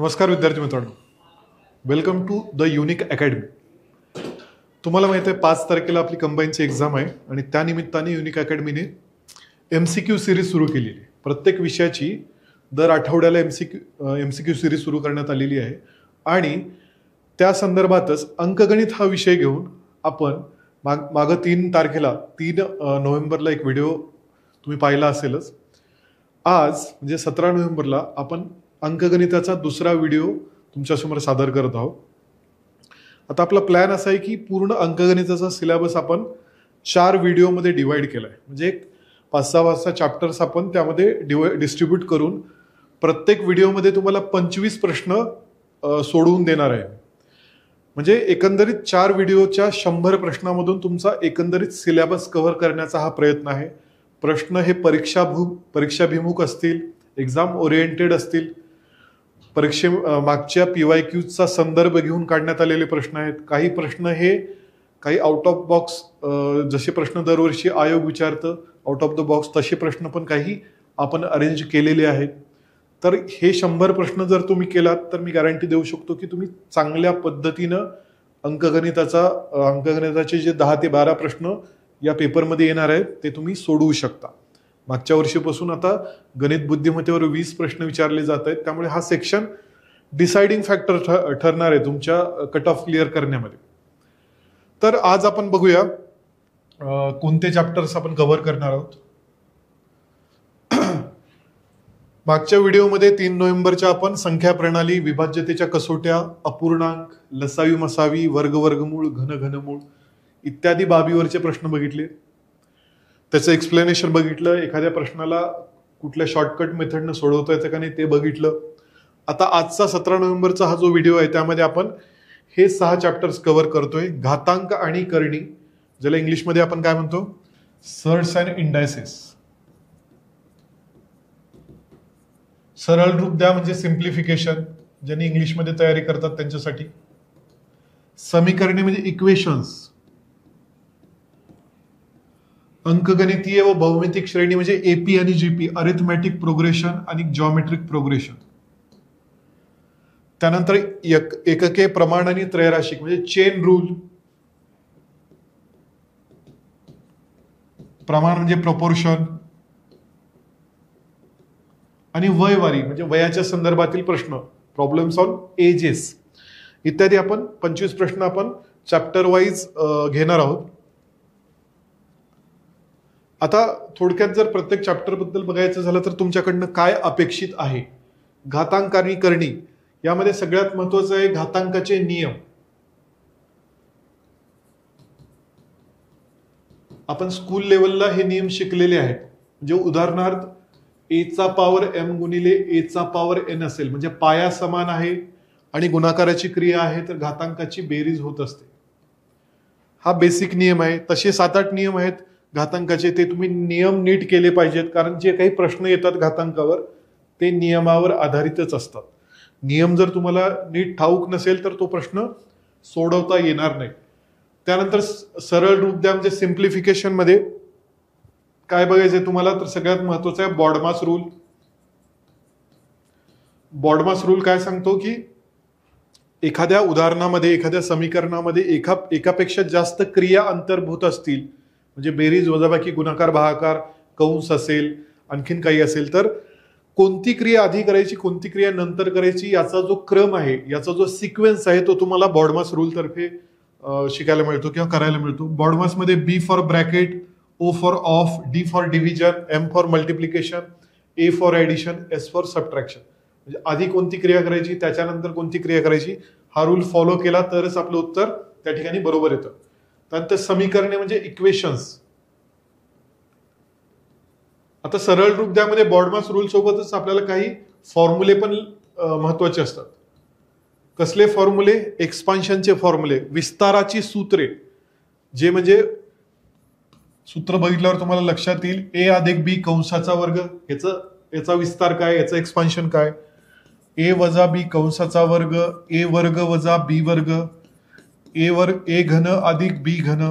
नमस्कार विद्यार्थी मित्रांनो, welcome to the unique academy. तुम्हाला माहिती आहे 5 तारखेला आपली कंबाईनची एक्झाम आहे आणि त्यानिमित्ताने युनिक अकॅडमीने MCQ सिरीज सुरू केलेली आहे. प्रत्येक विषयाची दर आठवड्याला MCQ सिरीज सुरू करण्यात आलेली आहे आणि त्या संदर्भातच अंकगणित हा विषय घेऊन आपण मागं 3 तारखेला 3 नोव्हेंबरला एक व्हिडिओ तुम्ही पाहिला असेलच. आज म्हणजे 17 नोव्हेंबरला आपण अंकगणिताचा दुसरा व्हिडिओ तुमच्यासमोर सादर करत आहोत. आता आपला प्लॅन असा आहे की पूर्ण अंकगणिताचा सिलेबस आपण 4 व्हिडिओमध्ये डिवाइड केला आहे. म्हणजे 5-6 चॅप्टर्स आपण त्यामध्ये डिस्ट्रीब्यूट करून प्रत्येक व्हिडिओमध्ये तुम्हाला 25 प्रश्न सोडवून देणार आहे. म्हणजे एकंदरीत 4 व्हिडिओच्या 100 प्रश्नामधून तुमचा एकंदरीत सिलेबस कव्हर करण्याचा हा प्रयत्न आहे. प्रश्न हे परीक्षाभिमुख असतील, एक्झाम ओरिएंटेड असतील, मागच्या PYQचा संदर्भ घेऊन काढण्यात आलेले प्रश्न आहेत. काही प्रश्न हे काही आउट ऑफ बॉक्स, जसे प्रश्न दरवर्षी आयोग विचारतं आउट ऑफ द बॉक्स, तसे प्रश्न पण काही आपण अरेंज केलेले आहेत. तर हे 100 प्रश्न जर तुम्ही केलात तर मी गॅरंटी देऊ शकतो की तुम्ही चांगल्या पद्धतीनं अंकगणिताचे जे 10 ते 12 प्रश्न या पेपरमध्ये येणार आहेत ते तुम्ही सोडवू शकता. मागच्या वर्षीपासून आता गणित बुद्धिमत्तेवर 20 प्रश्न विचारले जात आहेत. त्यामुळे हा सेक्शन डिसाइडिंग फॅक्टर ठरणार आहे तुमच्या कट ऑफ क्लिअर करण्यामध्ये. तर आज आपण बघूया कोणते चॅप्टर्स आपण कव्हर करणार आहोत. मागच्या व्हिडिओमध्ये 3 नोव्हेंबरच्या आपण संख्या प्रणाली, विभाज्यतेच्या कसोट्या, अपूर्णांक, लसावी मसावी, वर्गमूळ, घनमूळ इत्यादी बाबीवरचे प्रश्न बघितले. त्याचं एक्सप्लेनेशन बघितलं. एखाद्या प्रश्नाला कुठल्या शॉर्टकट मेथडनं सोडवता येतं का नाही ते बघितलं. आता आजचा 17 नोव्हेंबरचा हा जो व्हिडिओ आहे त्यामध्ये आपण हे 6 चॅप्टर्स कव्हर करतोय. घातांक आणि करणी, ज्याला इंग्लिशमध्ये आपण काय म्हणतो, सर्ट्स अँड इंडायसेस. सरळ रूप द्या म्हणजे सिम्प्लिफिकेशन, ज्यांनी इंग्लिशमध्ये तयारी करतात त्यांच्यासाठी. समीकरणे म्हणजे इक्वेशन्स. अंकगणितीय व भौमितिक श्रेणी म्हणजे AP आणि GP, अरिथमॅटिक प्रोग्रेशन आणि जॉमेट्रिक प्रोग्रेशन. त्यानंतर एकके, प्रमाण आणि त्रैराशिक म्हणजे चेन रूल. प्रमाण म्हणजे प्रपोर्शन आणि वयवारी म्हणजे वयाच्या संदर्भातील प्रश्न, प्रॉब्लेम्स ऑन एजेस इत्यादी. आपण 25 प्रश्न आपण चॅप्टर वाईज घेणार आहोत. आता थोडक्यात जर प्रत्येक चॅप्टर बद्दल बघायचं झालं तर तुमच्याकडनं काय अपेक्षित आहे. घातांक आणि करणी यामध्ये सगळ्यात महत्वाचं आहे घातांकाचे नियम. आपण स्कूल लेवलला हे नियम शिकलेले आहेत. म्हणजे उदाहरणार्थ A चा पॉवर M गुणिले A चा पॉवर N असेल म्हणजे पाया समान आहे आणि गुणाकाराची क्रिया आहे तर घातांकाची बेरीज होत असते. हा बेसिक नियम आहे. तसे 7-8 नियम आहेत घातांकाचे. ते तुम्ही नियम नीट केले पाहिजेत, कारण जे काही प्रश्न येतात घातांकावर ते नियमावर आधारितच असतात. नियम जर तुम्हाला नीट ठाऊक नसेल तर तो प्रश्न सोडवता येणार नाही. त्यानंतर सरळ रूप द्या म्हणजे सिम्प्लिफिकेशन मध्ये काय बघायचंय तुम्हाला, तर सगळ्यात महत्वाचं आहे बॉडमास रूल. बॉडमास रूल काय सांगतो की एखाद्या उदाहरणामध्ये, एखाद्या समीकरणामध्ये एकापेक्षा जास्त क्रिया अंतर्भूत असतील, म्हणजे बेरीज, वजाबाकी, गुणाकार, भागाकार, कंस असेल, आणखीन काही असेल, तर कोणती क्रिया आधी करायची, कोणती क्रिया नंतर करायची याचा जो क्रम आहे, याचा जो सिक्वेन्स आहे तो तुम्हाला बॉडमास रूल तर्फे शिकायला मिळतो किंवा करायला मिळतो. बॉडमास मध्ये B for bracket, O for of, D for division, M for multiplication, A for addition, S for subtraction. म्हणजे आधी कोणती क्रिया करायची, त्याच्यानंतर कोणती क्रिया करायची, हा रूल फॉलो केला तरच आपलं उत्तर त्या ठिकाणी बरोबर येतं. त्यानंतर समीकरणे म्हणजे इक्वेशन्स. आता सरळ रूप द्यामध्ये बॉडमास रूल सोबतच आपल्याला काही फॉर्म्युले पण महत्वाचे असतात. कसले फॉर्म्युले? एक्सपान्शनचे फॉर्म्युले, विस्ताराची सूत्रे. जे म्हणजे सूत्र बघितल्यावर तुम्हाला लक्षात येईल A अधिक B कंसाचा वर्ग, याचा विस्तार काय, याचं एक्सपान्शन काय. A वजा B कंसाचा वर्ग, A वर्ग वजा B वर्ग, A घन अधिक B घन,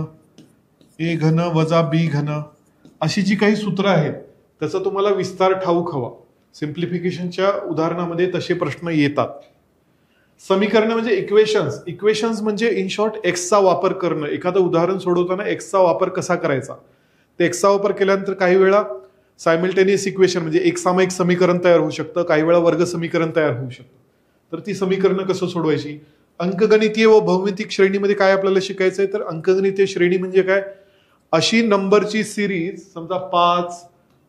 A घन वजा B घन. अशी जी काही सूत्र आहेत त्याचा तुम्हाला विस्तार ठाऊक हवा. सिम्प्लिफिकेशनच्या उदाहरणामध्ये तसे प्रश्न येतात. समीकरण म्हणजे इक्वेशन्स. इक्वेशन्स म्हणजे इन शॉर्ट एक्सचा वापर करणं. एखादं उदाहरण सोडवताना एक्सचा वापर कसा करायचा, ते एक्सचा वापर केल्यानंतर काही वेळा सायमल्टेनियस इक्वेशन म्हणजे एक सामायिक समीकरण तयार होऊ शकतं, काही वेळा वर्ग समीकरण तयार होऊ शकतं. तर ती समीकरणं कसं सोडवायची. अंकगणितीय व भौमितिक श्रेणीमध्ये काय आपल्याला शिकायचं आहे, तर अंकगणितीय श्रेणी म्हणजे काय, अशी नंबरची सिरीज समजा 5,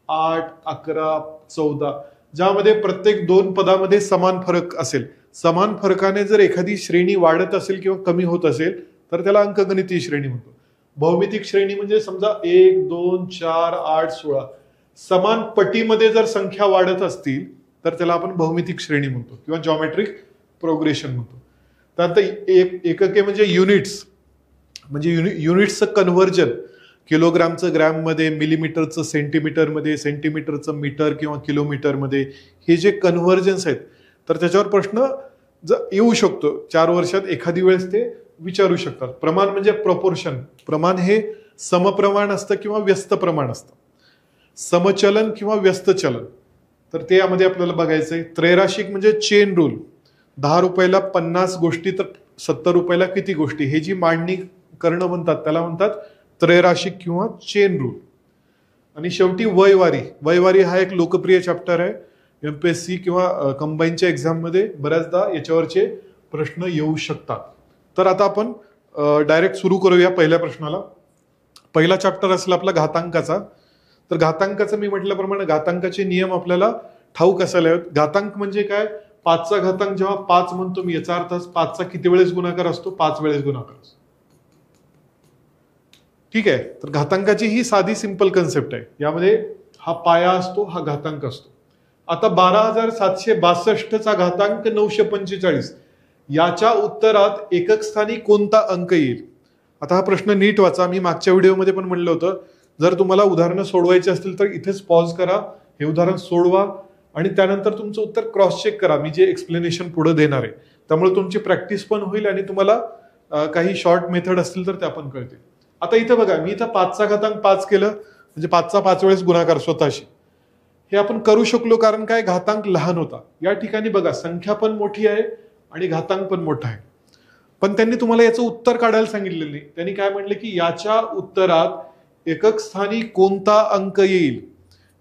8, 11, 14 ज्यामध्ये प्रत्येक दोन पदामध्ये समान फरक असेल. समान फरकाने जर एखादी श्रेणी वाढत असेल किंवा कमी होत असेल तर त्याला अंकगणितीय श्रेणी म्हणतो. भौमितिक श्रेणी म्हणजे समजा 1, 2, 4, 8, 16 समान पटीमध्ये जर संख्या वाढत असतील तर त्याला आपण भौमितिक श्रेणी म्हणतो किंवा जॉमेट्रिक प्रोग्रेशन म्हणतो. त्यानंतर एकके म्हणजे युनिट्स, म्हणजे युनिट्सचं कन्व्हर्जन, किलोग्रामचं ग्रॅममध्ये, मिलीमीटरचं सेंटीमीटरमध्ये, सेंटीमीटरचं मीटर किंवा किलोमीटरमध्ये, हे जे कन्व्हर्जन्स आहेत तर त्याच्यावर प्रश्न येऊ शकतो. 4 वर्षात एखादी वेळेस ते विचारू शकतात. प्रमाण म्हणजे प्रपोर्शन. प्रमाण हे समप्रमाण असतं किंवा व्यस्त प्रमाण असतं. समचलन किंवा व्यस्त चलन, तर ते यामध्ये आपल्याला बघायचंय. त्रैराशिक म्हणजे चेन रूल. 10 रुपयाला 50 गोष्टी तर 70 रुपयाला किती गोष्टी, हे जी मांडणी करणं म्हणतात त्याला म्हणतात त्रैराशिक किंवा चेन रूल. आणि शेवटी वयवारी. वयवारी हा एक लोकप्रिय चॅप्टर आहे. एमपीएससी किंवा कंबाईनच्या एक्झाम मध्ये बऱ्याचदा याच्यावरचे प्रश्न येऊ शकतात. तर आता आपण डायरेक्ट सुरू करूया पहिल्या प्रश्नाला. पहिला चॅप्टर असेल आपला घातांकाचा. तर घातांकाचं मी म्हटल्याप्रमाणे घातांकाचे नियम आपल्याला ठाऊक असायला हवेत. घातांक म्हणजे काय, 5चा घातांक जेव्हा 5 म्हणतो मी, याचा अर्थ 5चा किती वेळेस गुणाकार असतो, 5 वेळेस गुणाकार असतो. ठीक आहे. तर घातांकाची ही साधी सिंपल कन्सेप्ट आहे. यामध्ये हा पाया असतो, हा घातांक असतो. आता 12,762चा घातांक 945, याच्या उत्तरात एकक स्थानी कोणता अंक येईल. आता हा प्रश्न नीट वाचा. मी मागच्या व्हिडिओमध्ये पण म्हणलं होतं, जर तुम्हाला उदाहरणं सोडवायची असतील तर इथेच पॉज करा, हे उदाहरण सोडवा आणि त्यानंतर तुमचं उत्तर क्रॉस चेक करा मी जे एक्सप्लेनेशन पुढे देणार आहे. त्यामुळे तुमची प्रॅक्टिस पण होईल आणि तुम्हाला काही शॉर्ट मेथड असतील तर त्या पण कळतील. आता इथं बघा, मी इथं 5चा घातांक 5 केलं म्हणजे 5चा 5 वेळेस गुणाकार स्वतःशी. हे आपण करू शकलो कारण काय, घातांक लहान होता. या ठिकाणी बघा संख्या पण मोठी आहे आणि घातांक पण मोठा आहे. पण त्यांनी तुम्हाला याचं उत्तर काढायला सांगितलेलं नाही. त्यांनी काय म्हणले की याच्या उत्तरात एकक स्थानी कोणता अंक येईल.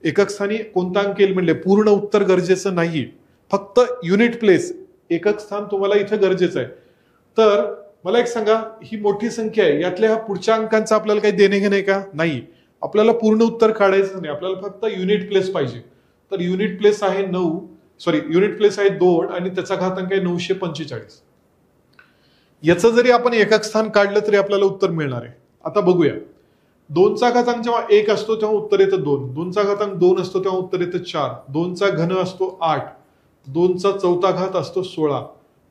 एकक स्थानी कोणता अंक येईल म्हणले, पूर्ण उत्तर गरजेचं नाही, फक्त युनिट प्लेस एकक स्थान तुम्हाला इथं गरजेचं आहे. तर मला एक सांगा, ही मोठी संख्या आहे, यातल्या ह्या पुढच्या अंकांचं आपल्याला काही देणे घेणे का नाही. आपल्याला पूर्ण उत्तर काढायचं नाही, आपल्याला फक्त युनिट प्लेस पाहिजे. तर युनिट प्लेस आहे 9, युनिट प्लेस आहे 2 आणि त्याचा घातांक आहे 945. याचं जरी आपण एकक स्थान काढलं तरी आपल्याला उत्तर मिळणार आहे. आता बघूया. 2चा घातांक जेव्हा 1 असतो तेव्हा उत्तर येतं 2. 2चा घातांक 2 असतो तेव्हा उत्तर येतं 4. 2चा घन असतो 8. 2चा चौथा घात असतो 16.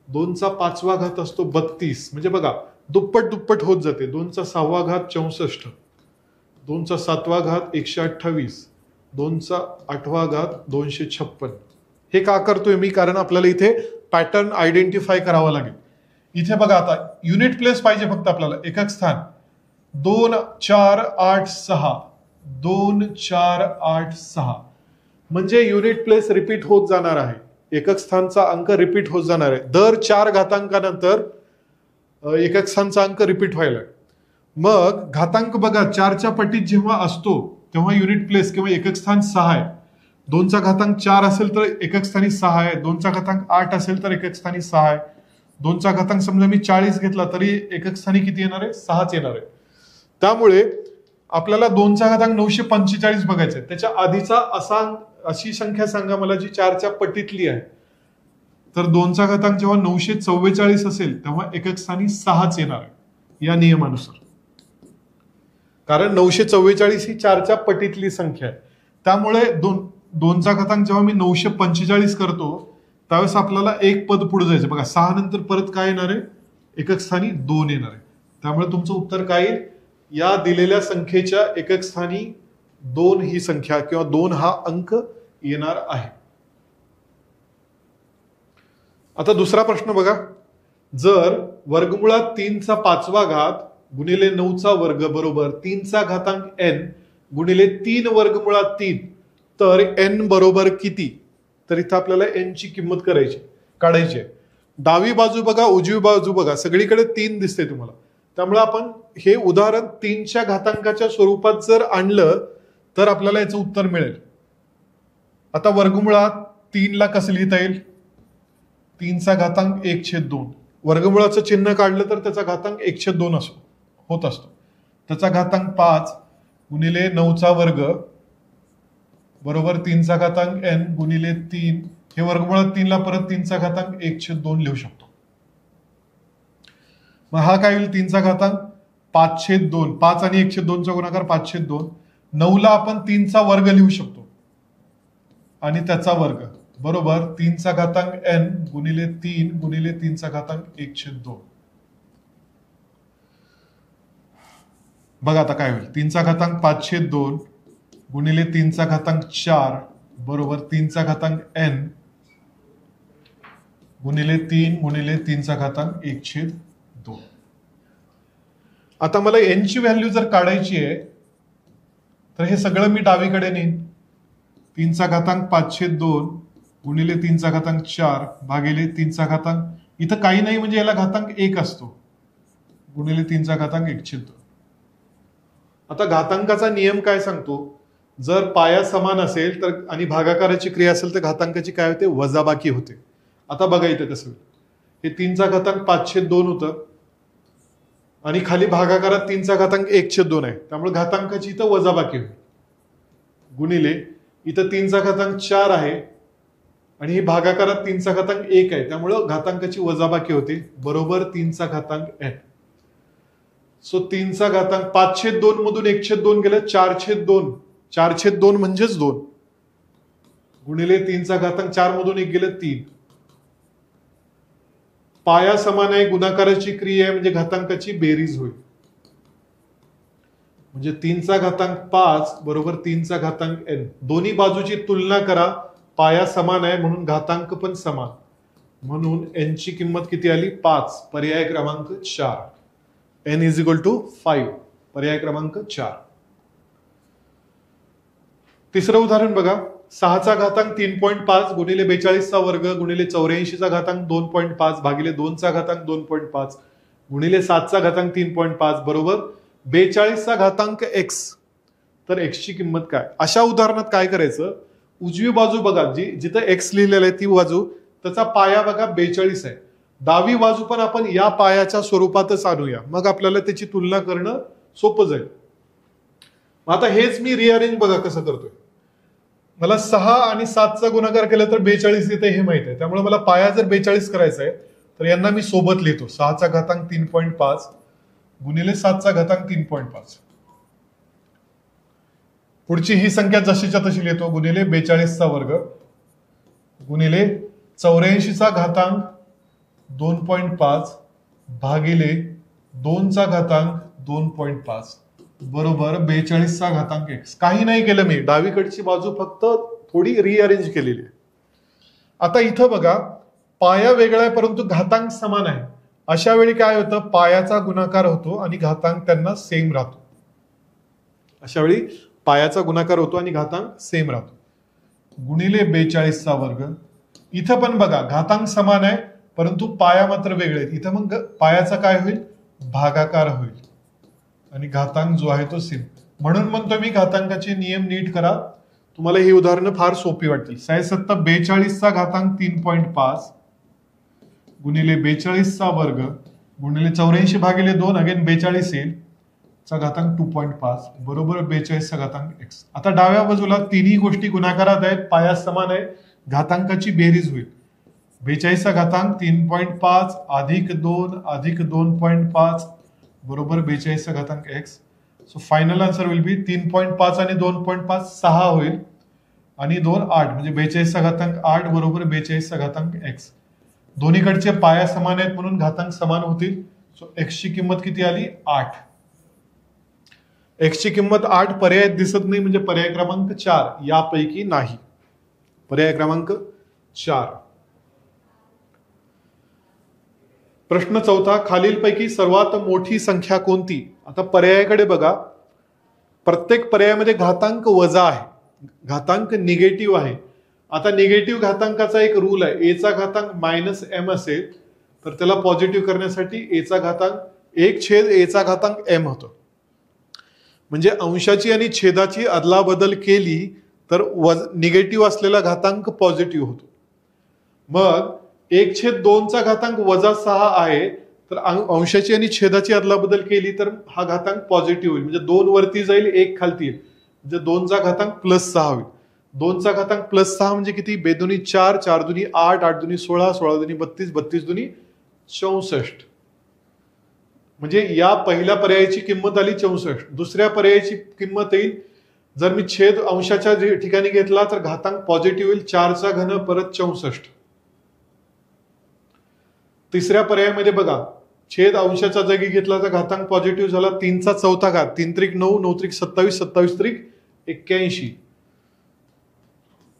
2चा 5वा घात असतो 32. म्हणजे बघा दुप्पट दुप्पट होत जाते. 2चा 6वा घात 64. 2चा 7वा घात 128. 2चा 8वा घात 256. हे का करतोय मी, कारण आपल्याला इथे पॅटर्न आयडेंटिफाय करावा लागेल. इथे बघा आता युनिट प्लेस पाहिजे फक्त आपल्याला, एकक स्थान 2, 4, 8, 6. 2, 4, 8, 6 म्हणजे युनिट प्लेस रिपीट होत जाणार आहे. एकक स्थानचा अंक रिपीट होत जाणार आहे. दर 4 घातांकानंतर एकक स्थानचा अंक रिपीट व्हायला. मग घातांक बघा 4च्या पटीत जेव्हा असतो तेव्हा युनिट प्लेस किंवा एकक स्थान 6 आहे. 2चा घातांक 4 असेल तर एकक स्थानी 6 आहे. 2चा घातांक 8 असेल तर एकक स्थानी 6 आहे. 2चा घातांक समजा मी 40 घेतला तरी एकक स्थानी किती येणार आहे, 6च येणार आहे. त्यामुळे आपल्याला 2चा घातांक 945 बघायचा आहे. त्याच्या आधीचा अशी संख्या सांगा मला जी 4च्या पटीतली आहे. तर 2चा घातांक जेव्हा 944 असेल तेव्हा एकक स्थानी 6च येणार आहे या नियमानुसार, कारण 944 ही 4च्या पटीतली संख्या आहे. त्यामुळे 2चा घातांक जेव्हा मी 945 करतो त्यावेळेस आपल्याला एक पद पुढे जायचं. बघा 6 नंतर परत काय येणार आहे, एकक स्थानी 2 येणार आहे. त्यामुळे तुमचं उत्तर काय येईल, या दिलेल्या संख्येच्या एकक स्थानी 2 ही संख्या किंवा 2 हा अंक येणार आहे. आता दुसरा प्रश्न बघा. जर वर्गमुळात 3चा 5वा घात गुणिले 9चा वर्ग बरोबर 3चा घातांक n गुणिले 3 वर्गमुळात 3, तर n बरोबर किती. तर इथं आपल्याला n ची किंमत काढायची आहे. डावी बाजू बघा, उजवी बाजू बघा, सगळीकडे 3 दिसते तुम्हाला. त्यामुळे आपण हे उदाहरण 3च्या घातांकाच्या स्वरूपात जर आणलं तर आपल्याला याचं उत्तर मिळेल. आता वर्गमुळात 3ला कसं लिहिता येईल? 3चा घातांक 1/2. वर्गमुळाचं चिन्ह काढलं तर त्याचा घातांक 1/2 होत असतो. त्याचा घातांक 5 गुणिले 9चा वर्ग बरोबर 3चा घातांक n गुणिले 3. हे वर्गमुळात 3ला परत 3चा घातांक 1/2 लिहू शकतो. मग हा काय होईल? 3चा घातांक 5/2. 5 आणि 1/2चा गुणाकार 5/2. 9ला आपण 3चा वर्ग लिहू शकतो आणि त्याचा वर्ग बरोबर 3चा घातांक n गुणिले 3 गुणिले 3चा घातांक 1/2. बघा आता काय होईल? 3चा घातांक 5/2 गुणिले 3चा घातांक 4 बरोबर 3चा घातांक n गुणिले 3 गुणिले 3चा घातांक 1/2. आता मला n ची व्हॅल्यू जर काढायची आहे तर हे सगळं मी डावीकडे नेईन. 3चा घातांक 5/2 गुणिले 3चा घातांक 4 भागिले 3चा घातांक, इथं काही नाही म्हणजे याला घातांक 1 असतो, गुणिले 3चा घातांक 1/2. आता घातांकाचा नियम काय सांगतो? जर पाया समान असेल तर आणि भागाकाराची क्रिया असेल तर घातांकाची काय होते? वजाबाकी होते. आता बघा इथे कसं होईल. हे 3चा घातांक 5/2 होतं आणि खाली भागाकारात 3चा घातांक 1/2 आहे, त्यामुळे घातांकाची इथं वजाबाकी होईल. गुणिले इथं 3चा घातांक 4 आहे आणि हे भागाकारात 3चा घातांक 1 आहे, त्यामुळं घातांकाची वजाबाकी होते बरोबर 3चा घातांक n. सो 3चा घातांक 5/2 मधून 1/2 गेलं 4/2. 4/2 म्हणजेच 2 गुणिले 3चा घातांक 4 मधून 1 गेलं 3. पाया समान आहे, गुणाकाराची क्रिया आहे म्हणजे घातांकाची बेरीज होईल. म्हणजे 3चा घातांक 5 बरोबर 3चा घातांक n. दोन्ही बाजूची तुलना करा, पाया समान आहे म्हणून घातांक पण समान, म्हणून n ची किंमत किती आली? 5. पर्याय क्रमांक 4. n is equal to 5. पर्याय क्रमांक 4. तिसरं उदाहरण बघा. 6चा घातांक 3.5 गुणिले 42चा वर्ग गुणिले 84चा घातांक 2.5 भागिले 2चा घातांक 2.5 गुणिले 7चा घातांक 3.5 बरोबर 42चा घातांक x. तर x ची किंमत काय? अशा उदाहरणात काय करायचं? उजवी बाजू बघा, जिथं x लिहिलेलं आहे ती बाजू, त्याचा पाया बघा 42 आहे. डावी बाजू पण आपण या पायाच्या स्वरूपातच आणूया, मग आपल्याला त्याची तुलना करणं सोपं जाईल. आता हेच मी रिअरेंज बघा कसं करतोय. मला 6 आणि 7चा गुणाकार केला तर 42 येते हे माहित आहे, त्यामुळे मला पाया जर 42 करायचा आहे तर यांना मी सोबत लिहितो. 6चा घातांक 3.5 गुणिले 7चा घातांक 3.5. पुढची ही संख्या जशीच्या तशी लिहितो, गुणिले 42चा वर्ग गुणिले 84चा घातांक 2.5 भागिले 2चा घातांक 2.5 बरोबर 42चा घातांक x. काही नाही केलं मी, डावीकडची बाजू फक्त थोडी रिअरेंज केलेली आहे. आता इथं बघा, पाया वेगळा आहे परंतु घातांक समान आहे. अशा वेळी काय होतं? पायाचा गुणाकार होतो आणि घातांक त्यांना सेम राहतो. अशा वेळी पायाचा गुणाकार होतो आणि घातांक सेम राहतो. गुणिले 42चा वर्ग. इथं पण बघा घातांक समान आहे परंतु पाया मात्र वेगळे आहेत. इथं मग पायाचा काय होईल? भागाकार होईल आणि घातांक जो आहे तो सेम. म्हणून म्हणतो मी घातांकाचे नियम नीट करा, तुम्हाला ही उदाहरणं फार सोपी वाटतील. 42चा घातांक 3.5 गुणिले 42चा वर्ग गुणिले 84 भागिले 2 अगेन 42 येईल चा घातांक 2.5 बरोबर 42चा घातांक x. आता डाव्या बाजूला तिन्ही गोष्टी गुणाकारात आहेत, पाया समान आहे, घातांकाची बेरीज होईल. 42चा घातांक 3.5 अधिक 2 अधिक 2.5 बरोबर 42चा घातांक x. So final answer will be 3.5 आणि 2.5 6 होईल आणि 2 8 म्हणजे 42चा घातांक 8 बरोबर 42चा घातांक x. दोन्हीकडचे पाया समान आहेत म्हणून घातांक समान होतील. सो x ची किंमत किती आली? 8. x ची किंमत 8 पर्याय दिसत नाही म्हणजे पर्याय क्रमांक 4 यापैकी नाही. पर्याय क्रमांक 4. प्रश्न 4. खालीलपैकी सर्वात मोठी संख्या कोणती? आता पर्यायाकडे बघा, प्रत्येक पर्यायामध्ये घातांक वजा आहे, घातांक निगेटिव्ह आहे. आता निगेटिव्ह घातांकाचा एक रूल आहे, a चा घातांक -m असेल तर त्याला पॉझिटिव्ह करण्यासाठी एचा घातांक 1/a m होतं. म्हणजे अंशाची आणि छेदाची अदलाबदल केली तर निगेटिव्ह असलेला घातांक पॉझिटिव्ह होतो. मग 1/2 -6 आहे, तर अंशाची आणि छेदाची अदलाबदल केली तर हा घातांक पॉझिटिव्ह होईल. म्हणजे 2 वरती जाईल, 1 खालती येईल, म्हणजे 2/6 होईल. 2/6 म्हणजे किती? बेदुनी 4, 4 दुनी 8, 8 दुनी 16, 16 दुनी 32, 32 दुनी 64. म्हणजे या पहिल्या पर्यायाची किंमत आली 64. दुसऱ्या पर्यायाची किंमत येईल, जर मी छेद अंशाच्या ठिकाणी घेतला तर घातांक पॉझिटिव्ह होईल, 4 परत 64. तिसऱ्या पर्यायामध्ये बघा, छेद अंशाच्या जागी घेतला तर घातांक पॉझिटिव्ह झाला, 3/4, 3 त्रिक 9, 9 त्रिक 27, 27 त्रिक 81.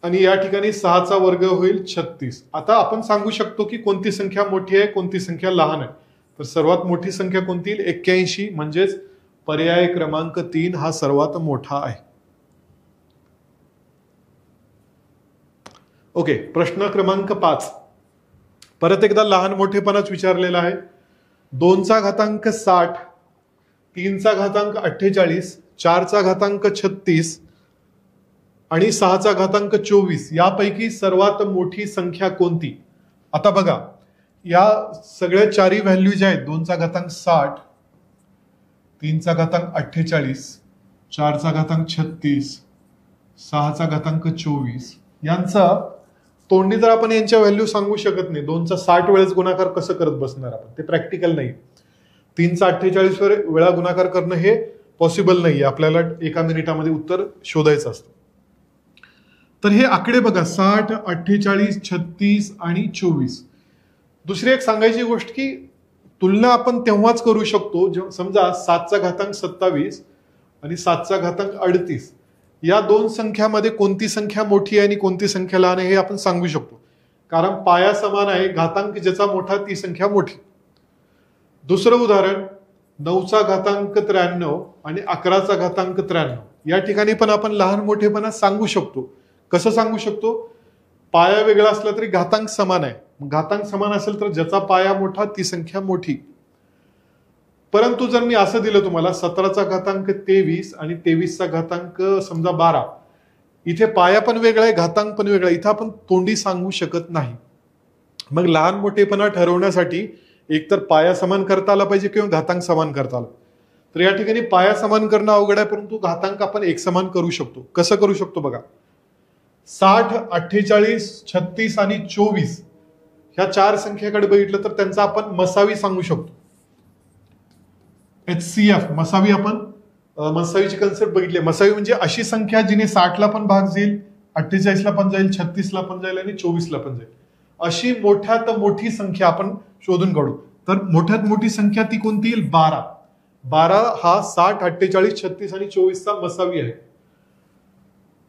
आणि या ठिकाणी 6चा वर्ग होईल 36. आता आपण सांगू शकतो की कोणती संख्या मोठी आहे, कोणती संख्या लहान आहे. तर सर्वात मोठी संख्या कोणती येईल? 81. म्हणजेच पर्याय क्रमांक 3 हा सर्वात मोठा आहे. ओके, प्रश्न क्रमांक 5 परत एकदा लहान मोठेपणाच विचारलेला आहे. 2/60, 3/48, 4/36 आणि 6/24 यापैकी सर्वात मोठी संख्या कोणती? आता बघा, या सगळ्या चारही व्हॅल्यू ज्या आहेत, 2/60, 3/48, 4/36, 6/24 यांचा तोंडी तर आपण यांच्या व्हॅल्यू सांगू शकत नाही. 2चा 60 वेळेस गुणाकार कसं करत बसणार आपण? ते प्रॅक्टिकल नाही. 3/48 वेळा गुणाकार करणं हे पॉसिबल नाहीये. आपल्याला एका मिनिटामध्ये उत्तर शोधायचं असतं. तर हे आकडे बघा, 60, 48, 36 आणि 24. दुसरी एक सांगायची गोष्ट की तुलना आपण तेव्हाच करू शकतो समजा 7/27 आणि 7/38 या दोन संख्यामध्ये कोणती संख्या मोठी आहे आणि कोणती संख्या लहान आहे हे आपण सांगू शकतो. कारण पाया समान आहे, घातांक ज्याचा मोठा ती संख्या मोठी. दुसरं उदाहरण 9/93 आणि 11/93 या ठिकाणी पण आपण लहान मोठेपणा सांगू शकतो. कसं सांगू शकतो? पाया वेगळा असला तरी घातांक समान आहे. घातांक समान असेल तर ज्याचा पाया मोठा ती संख्या मोठी. परंतु जर मी असं दिलं तुम्हाला 17/23 आणि 23 समजा 12, इथे पाया पण वेगळा आहे, घातांक पण वेगळा आहे. इथं आपण तोंडी सांगू शकत नाही. मग लहान मोठेपणा ठरवण्यासाठी एकतर पाया समान करता आला पाहिजे किंवा घातांक समान करता आला. तर या ठिकाणी पाया समान करणं अवघड आहे, परंतु घातांक आपण एक समान करू शकतो. कसं करू शकतो बघा, 60, 48, 36 आणि 24 ह्या चार संख्येकडे बघितलं तर त्यांचा आपण मसावी सांगू शकतो. HCF मसावी, आपण मसावीची कन्सेप्ट बघितली. मसावी म्हणजे अशी संख्या जिने 60ला पण भाग जाईल, 48ला पण जाईल, 36ला पण जाईल आणि 24ला पण जाईल. अशी मोठ्यात मोठी संख्या आपण शोधून काढू. तर मोठ्यात मोठी संख्या ती कोणती येईल? 12. 12 हा 60, 48, 36 आणि 24चा मसावी आहे.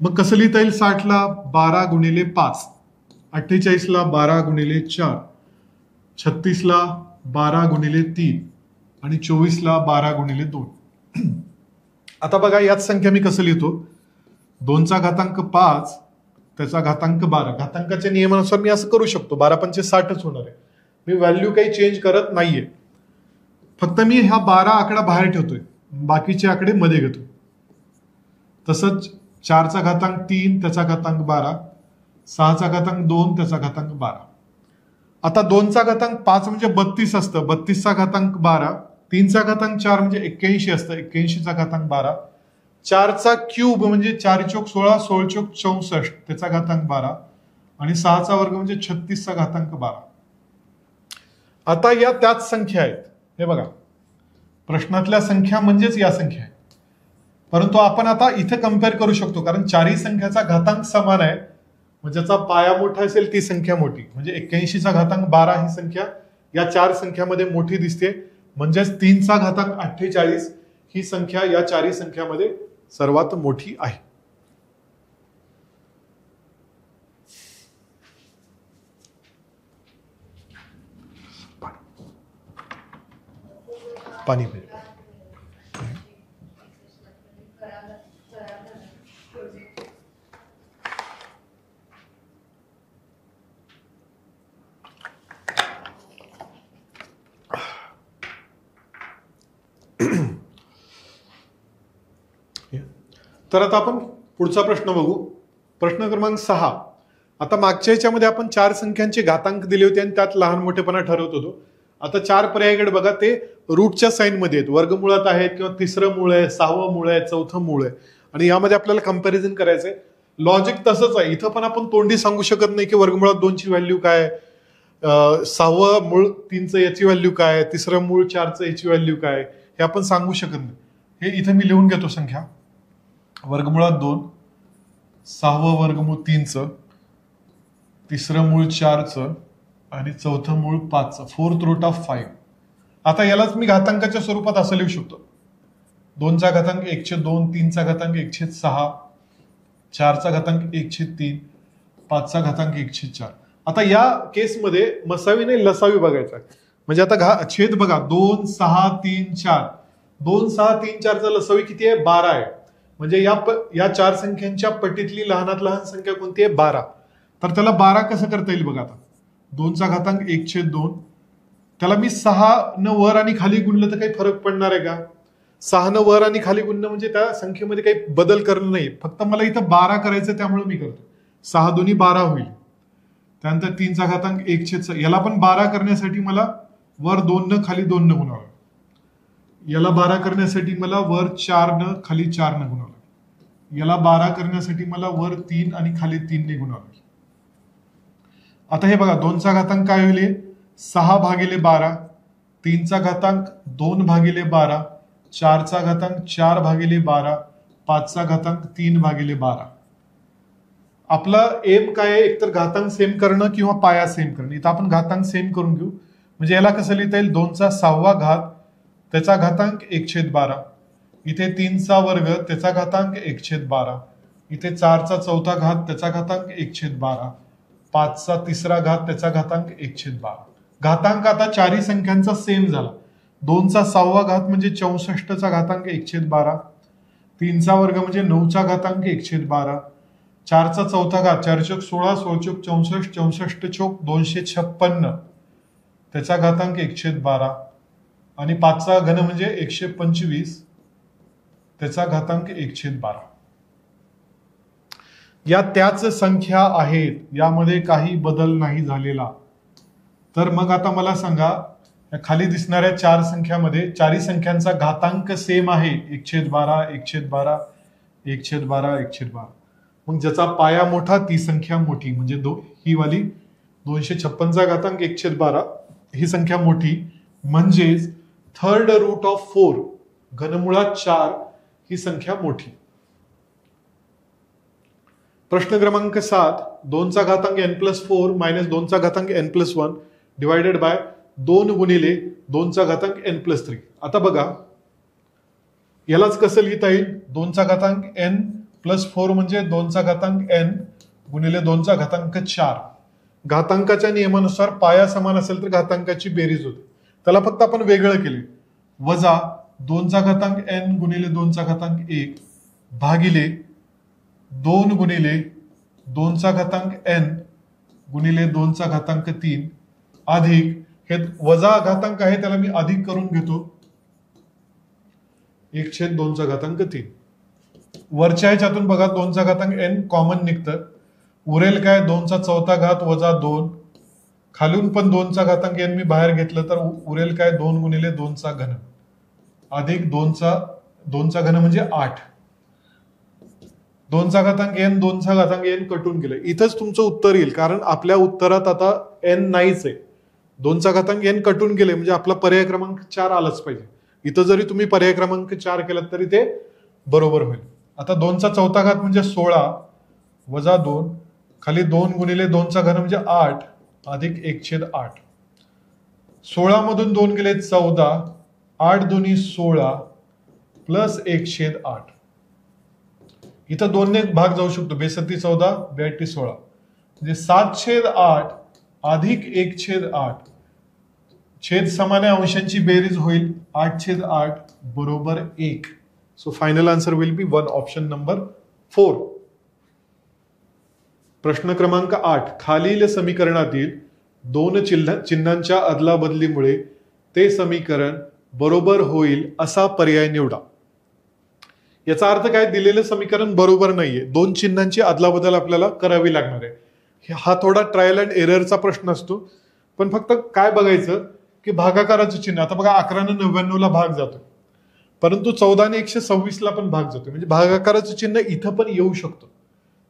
मग कसं लिहिता येईल? 60ला 12 गुणिले 5, 48ला 12 गुणिले 4, 36ला 12 गुणिले 3 आणि 24ला 12 गुणिले 2. आता बघा, याच संख्या मी कसं लिहितो? 2/5 त्याचा घातांक 12. घातांकाच्या नियमानुसार मी असं करू शकतो. 12 पंचे 60च होणार आहे. मी व्हॅल्यू काही चेंज करत नाहीये. फक्त मी हा 12 आकडा बाहेर ठेवतोय, बाकीचे आकडे मध्ये घेतो. तसंच 4/3 त्याचा घातांक 12, 6/2 त्याचा घातांक 12. आता 2/5 म्हणजे 32 असतं, 32चा घातांक 12, 3/4 म्हणजे 81 असतं, 81चा घातांक 12, 4चा क्यूब म्हणजे 4 चोक 16, 16 चोक 64 त्याचा घातांक 12 आणि 6चा वर्ग म्हणजे 36चा घातांक 12. आता या त्याच संख्या आहेत. हे बघा, प्रश्नातल्या संख्या म्हणजेच या संख्या आहेत. परंतु आपण आता इथे कम्पेअर करू शकतो, कारण चारही संख्याचा घातांक समान आहे. ज्याचा पाया मोठा असेल ती संख्या मोठी. म्हणजे 81चा घातांक 12 ही संख्या या चार संख्यामध्ये मोठी दिसते. म्हणजेच 3/48 ही संख्या या चारही संख्यामध्ये सर्वात मोठी आहे. पाणी पिणे. तर आता आपण पुढचा प्रश्न बघू. प्रश्न क्रमांक 6. आता मागच्या ह्याच्यामध्ये आपण 4 संख्यांचे घातांक दिले होते आणि त्यात लहान मोठेपणा ठरवत होतो. आता 4 पर्यायकडे बघा, ते रूटच्या साईन मध्ये आहेत, वर्गमुळात आहेत किंवा तिसरं मूळ आहे, 6वं मूळ आहे, 4थं मूळ आहे. आणि यामध्ये आपल्याला कंपॅरिझन करायचंय. लॉजिक तसंच आहे, इथं पण आपण तोंडी सांगू शकत नाही की वर्गमुळात 2ची व्हॅल्यू काय आहे, 6वं मूळ 3चं याची व्हॅल्यू काय आहे, तिसरं मूळ 4चं याची व्हॅल्यू काय आहे, हे आपण सांगू शकत नाही. हे इथं मी लिहून घेतो संख्या. वर्गमुळात 2, 6वं वर्गमूळ 3चं, तिसरं मूळ 4चं आणि 4थं मूळ 5चं, 4th रूट ऑफ 5. आता यालाच मी घातांकाच्या स्वरूपात असं लिहू शकतो. 2चा घातांक 1/2, 3चा घातांक 1/6, 4चा घातांक 1/3, 5चा घातांक 1/4. आता या केसमध्ये मसावी नाही लसावी बघायचा. म्हणजे आता छेद बघा, 2, 6, 3, 4. 2, 6, 3, 4चा लसावी किती आहे? 12 आहे. म्हणजे या 4 संख्यांच्या पटीतली लहानात लहान संख्या कोणती आहे? 12. तर त्याला 12 कसं करता येईल बघा. आता 2चा घातांक 1/2, त्याला मी 6 न वर आणि खाली गुणलं तर काही फरक पडणार आहे का? 6 न वर आणि खाली गुणणं म्हणजे त्या संख्येमध्ये काही बदल करणं नाही. फक्त मला इथं 12 करायचं, त्यामुळे मी करतो. 6 दुनी 12 होईल. त्यानंतर 3चा घातांक 1/6. याला पण 12 करण्यासाठी मला वर 2 न खाली 2 न गुणावं. याला 12 करण्यासाठी मला वर 4 न खाली 4 न गुणावं. याला 12 करण्यासाठी मला वर 3 आणि खाली 3 ने गुणावं. आता हे बघा, 2चा घातांक काय होईल? 6/12, 3चा घातांक 2/12, 4चा घातांक 4/12, 5चा घातांक 3/12. आपला एम काय आहे? एकतर घातांक सेम करणं किंवा पाया सेम करणं. इथं आपण घातांक सेम करून घेऊ. म्हणजे याला कसं लिहिता येईल? 2चा 6वा घात त्याचा घातांक 1/12, इथे 3चा वर्ग त्याचा घातांक 1/12, इथे 4चा 4था घात त्याचा घातांक 1/12, 5चा 3रा घात त्याचा घातांक 1/12. घातांक आता चारही संख्यांचा सेम झाला. 2चा 6वा घात म्हणजे 64चा घातांक 1/12, 3चा वर्ग म्हणजे 9चा घातांक 1/12, 4चा 4था घात 4 चौक 16, 16 चौक 64, 64 चौक 256 त्याचा घातांक 1/12 आणि 5चा घन म्हणजे 125 त्याचा घातांक 1/12. या त्याच संख्या आहेत, यामध्ये काही बदल नाही झालेला. तर मग आता मला सांगा, खाली दिसणाऱ्या 4 संख्यामध्ये चारही संख्यांचा घातांक सेम आहे, 1/12, 1/12, 1/12, 1/12. मग ज्याचा पाया मोठा ती संख्या मोठी. म्हणजे ही वाली 256चा घातांक 1/12 ही संख्या मोठी. म्हणजेच 3rd रूट ऑफ 4 घनमुळात 4 ही संख्या मोठी. प्रश्न क्रमांक 7. 2चा घातांक n+4 मायनस 2चा घातांक n+1 डिवायडेड बाय 2 गुणिले 2चा घातांक n+3. आता बघा, यालाच कसं लिहिता येईल? 2चा घातांक n+4 म्हणजे 2चा घातांक n गुणिले 2चा घातांक 4. घातांकाच्या नियमानुसार पाया समान असेल तर घातांकाची बेरीज होते. त्याला फक्त आपण वेगळं केले. वजा 2चा घातांक n गुणिले 2चा घातांक 1 भागिले 2 गुणिले 2चा घातांक n गुणिले 2चा घातांक 3 अधिक हे वजा घातांक आहे त्याला मी अधिक करून घेतो 1/2चा घातांक 3. वरच्या ह्याच्यातून बघा 2चा घातांक n कॉमन निघतं. उरेल काय? 2चा 4था घात वजा 2. खालून पण 2चा घातांक n मी बाहेर घेतलं तर उरेल काय? 2 गुणिले 2चा घन अधिक 2चा घन म्हणजे 8. 2चा घातांक n 2चा घातांक n कटून गेलं. इथंच तुमचं उत्तर येईल, कारण आपल्या उत्तरात आता n नाहीच आहे. 2चा घातांक n कटून गेले म्हणजे आपला पर्याय क्रमांक 4 आलाच पाहिजे. इथं जरी तुम्ही पर्याय क्रमांक 4 केलात तरी ते बरोबर होईल. आता 2चा 4था घात म्हणजे 16 वजा 2 खाली 2 गुणिले 2चा घन म्हणजे 8 अधिक 1/8. 16 मधून 2 गेले 14, 8 दुनी 16 प्लस 1/8. इथं 2 ने भाग जाऊ शकतो. 2 14, 2 16 म्हणजे 7/8 अधिक 1/8. छेद समान आहे, अंशांची बेरीज होईल 8/8 बरोबर 1. So final answer will be 1 option number 4. प्रश्न क्रमांक 8. खालील समीकरणातील 2 चिन्हांच्या अदलाबदलीमुळे ते समीकरण बरोबर होईल असा पर्याय निवडा. याचा अर्थ काय, दिलेलं समीकरण बरोबर नाहीये, दोन चिन्हांची अदलाबदल आपल्याला करावी लागणार आहे. हा थोडा ट्रायल अँड एररचा प्रश्न असतो. पण फक्त काय बघायचं की भागाकाराचं चिन्ह, आता बघा 11 ला भाग जातो, परंतु 14 ला पण भाग जातो, म्हणजे भागाकाराचं चिन्ह इथं पण येऊ शकतो.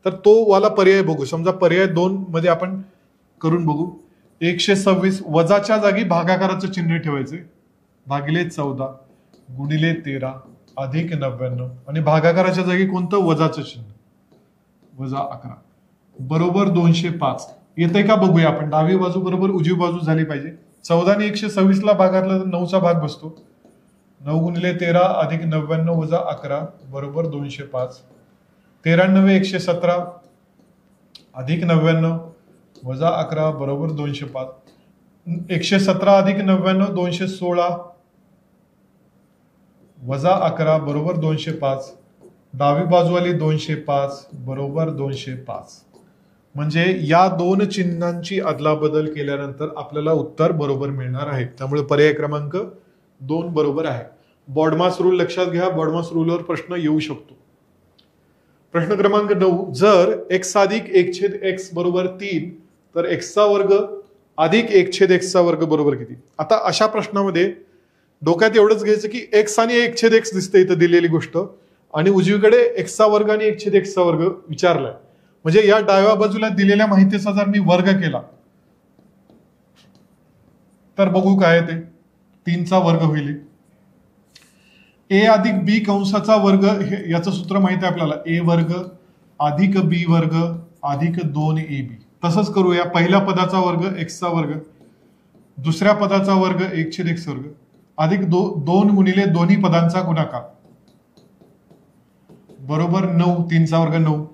तर तो वाला पर्याय बघू. समजा पर्याय 2 मध्ये आपण करून बघू. 126 वजाच्या जागी भागाकाराचं चिन्ह ठेवायचे, भागिले 14 गुणिले 13 अधिक 99, आणि भागाकाराच्या जागी कोणतं, वजाचं चिन्ह, वजा 11 बरोबर 205. येते का बघूया आपण. डावी बाजू बरोबर उजवी बाजू झाली पाहिजे. 14 ने 126 ला भागातला तर 9चा भाग बसतो. 9 गुणिले 13 अधिक 99 वजा 11 बरोबर 205. 13 117 अधिक 99 वजा 11 बरोबर 205. 117 अधिक 99 216 वजा 11 बरोबर 205. डावी बाजूवाली 205 बरोबर 205. म्हणजे या दोन चिन्हांची अदलाबदल केल्यानंतर आपल्याला उत्तर बरोबर मिळणार आहे. त्यामुळे पर्याय क्रमांक 2 बरोबर आहे. बॉडमास रूल लक्षात घ्या, बॉडमास रूलवर प्रश्न येऊ शकतो. प्रश्न क्रमांक 9, जर x अधिक 1/x बरोबर 3 तर x चा वर्ग अधिक 1/x चा वर्ग बरोबर किती. आता अशा प्रश्नामध्ये डोक्यात एवढंच घ्यायचं की x आणि 1/x दिसते इथं दिलेली गोष्ट, आणि उजवीकडे x चा वर्ग आणि 1/x चा वर्ग विचारलाय. म्हणजे या डाव्या बाजूला दिलेल्या माहितीचा जर मी वर्ग केला तर बघू काय ते 3चा वर्ग होईल. a अधिक b कंसाचा वर्ग, याचं सूत्र माहिती आहे आपल्याला, a वर्ग अधिक b वर्ग अधिक 2ab. तसंच करूया. पहिल्या पदाचा वर्ग x चा वर्ग, दुसऱ्या पदाचा वर्ग 1/x वर्ग अधिक 2 गुणिले दोन्ही पदांचा गुणाकार बरोबर 9. 3चा वर्ग 9.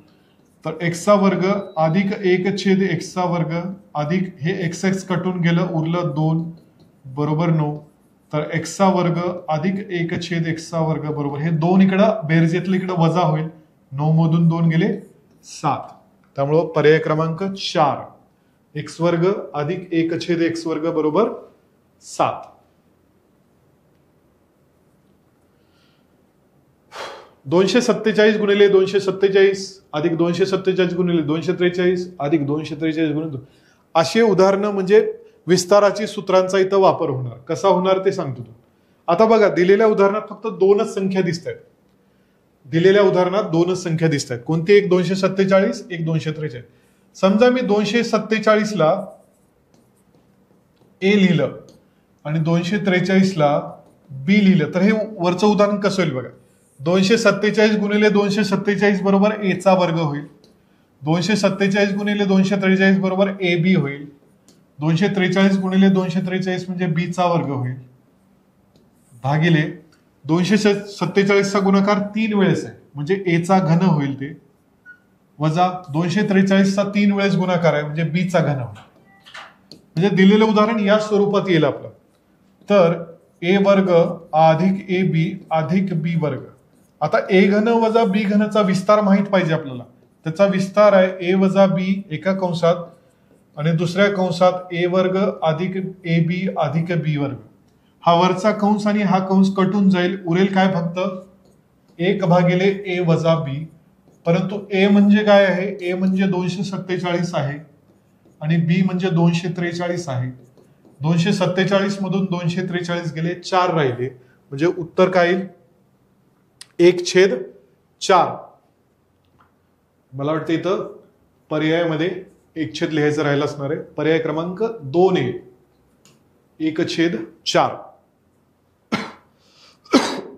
तर x चा वर्ग अधिक 1/x चा वर्ग अधिक हे x कटून गेलं, उरलं 2 बरोबर 9. तर x चा वर्ग अधिक 1/x चा वर्ग बरोबर, हे 2 इकडं बेरजेतलं इकडं वजा होईल, 9 मधून 2 गेले 7. त्यामुळं पर्याय क्रमांक 4 x वर्ग अधिक 1/x वर्ग बरोबर 7. 247 गुणिले 247 अधिक 247 गुणिले 243 अधिक 243 गुणिले 2. अशी उदाहरणं म्हणजे विस्ताराची सूत्रांचा इथं वापर होणार. कसा होणार ते सांगतो तो. आता बघा, दिलेल्या उदाहरणात फक्त 2च संख्या दिसत आहेत. दिलेल्या उदाहरणात 2च संख्या दिसत आहेत. कोणती, एक 247 एक 243. समजा मी 247 ला ए लिहिलं आणि 243 ला बी लिहिलं, तर हे वरचं उदाहरण कसं होईल बघा. 247 गुणिले 247 बरोबर ए चा वर्ग होईल. 247 गुणिले 243 बरोबर ए बी होईल. 243 गुणिले 243 म्हणजे बी चा वर्ग होईल, भागिले 247 चा गुणाकार 3 वेळेस आहे म्हणजे ए चा घन होईल ते, वजा 243 चा 3 वेळेस गुणाकार आहे म्हणजे बी चा घन होईल. म्हणजे दिलेलं उदाहरण या स्वरूपात येईल आपलं. तर ए वर्ग अधिक ए बी अधिक बी वर्ग. आता ए घन वजा बी घनचा विस्तार माहित पाहिजे आपल्याला. त्याचा विस्तार आहे ए वजा बी एका कंसात आणि दुसऱ्या कंसात ए वर्ग अधिक ए बी अधिक बी वर्ग. हा वरचा कंस आणि हा कंस कटून जाईल, उरेल काय, फक्त 1 भागिले ए वजा बी. परंतु ए म्हणजे काय आहे, ए म्हणजे 247 आहे आणि बी म्हणजे 243 आहे. 247 मधून 243 गेले, 4 राहिले, म्हणजे उत्तर काय येईल, 1/4. मला वाटतं इथं पर्यायामध्ये 1 लिहायचं राहिलं असणार आहे. पर्याय क्रमांक 2 येईल, 1/4.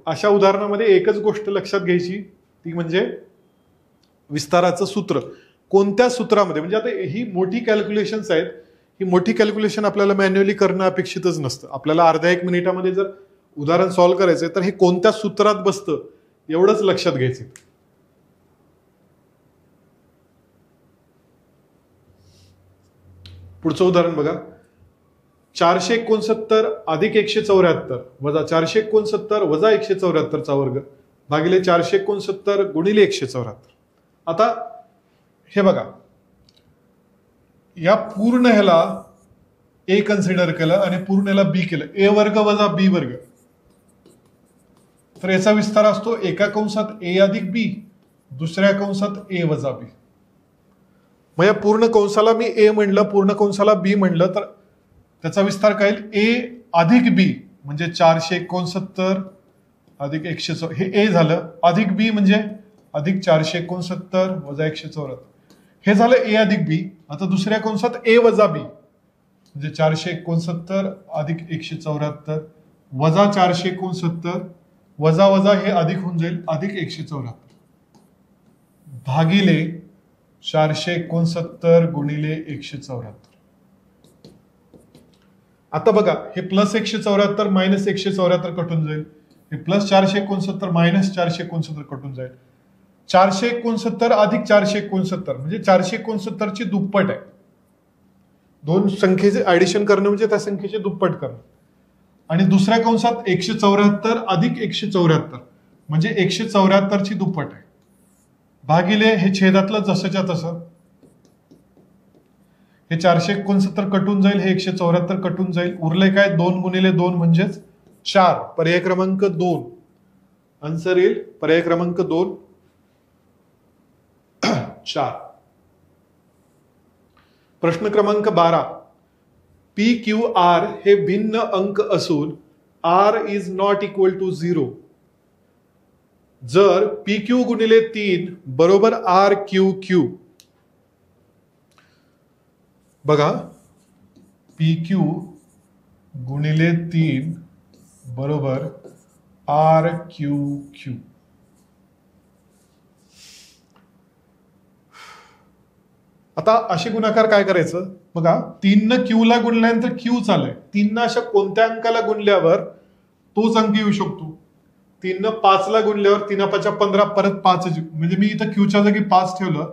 अशा उदाहरणामध्ये एकच गोष्ट लक्षात घ्यायची, ती म्हणजे विस्ताराचं सूत्र. कोणत्या सूत्रामध्ये, म्हणजे आता ही मोठी कॅल्क्युलेशन्स आहेत, ही मोठी कॅल्क्युलेशन आपल्याला मॅन्युअली करणं अपेक्षितच नसतं. आपल्याला अर्ध्या 1 मिनिटामध्ये जर उदाहरण सॉल्व्ह करायचंय तर हे कोणत्या सूत्रात बसतं एवढंच लक्षात घ्यायचं. पुढचं उदाहरण बघा. 469 अधिक 174 वजा 469 वजा 174 चा वर्ग भागिले 469 गुणिले 174. आता हे बघा, या पूर्ण ह्याला ए कन्सिडर केलं आणि पूर्ण ह्याला बी केलं, ए वर्ग वजा बी वर्ग. तर याचा विस्तार असतो एका कंसात ए अधिक बी, दुसऱ्या कंसात ए वजा बी. मग या पूर्ण कंसाला मी ए म्हणलं, पूर्ण कंसाला बी म्हणलं, तर त्याचा विस्तार काय येईल? ए अधिक बी म्हणजे 469 अधिक 174, हे ए झालं. अधिक बी म्हणजे अधिक 469 वजा 174, हे झालं ए अधिक बी. आता दुसऱ्या कंसात ए वजा बी म्हणजे 469 अधिक 174 वजा 469, वजा वजा हे अधिक होऊन जाईल, अधिक 174 भागिले 469 गुणिले 174. आता बघा, हे प्लस 174 मायनस 174 कटून जाईल, हे प्लस 469 मायनस 469 कटून जाईल. 469 अधिक 469 म्हणजे 469 ची दुप्पट आहे. दोन संख्येचे ऍडिशन करणं म्हणजे त्या संख्येचे दुप्पट करणं. आणि दुसऱ्या कंसात 174 अधिक 174 म्हणजे 174 ची दुप्पट आहे, भागिले हे छेदातलं जसंच्या तसं. हे 469 कटून जाईल, हे 174 कटून जाईल, उरले काय? 2 गुणिले 2 म्हणजेच 4. पर्याय क्रमांक 2 आन्सर येईल. पर्याय क्रमांक 2 4. प्रश्न क्रमांक 12. पी क्यू आर हे भिन्न अंक असून R is not equal to 0 जर पी क्यू गुणिले 3 बरोबर आर क्यू क्यू. बघा, पी क्यू गुणिले 3 बरोबर आर क्यू क्यू. आता असे गुणाकार काय करायचं? बघा, 3 न क्यू ला गुणल्यानंतर क्यू चालय, 3 न अशा कोणत्या अंकाला गुणल्यावर तोच अंक येऊ शकतो. 3 न 5 ला गुणल्यावर 3 5 15 परत 5, म्हणजे मी इथं क्यूच्या जागी 5 ठेवलं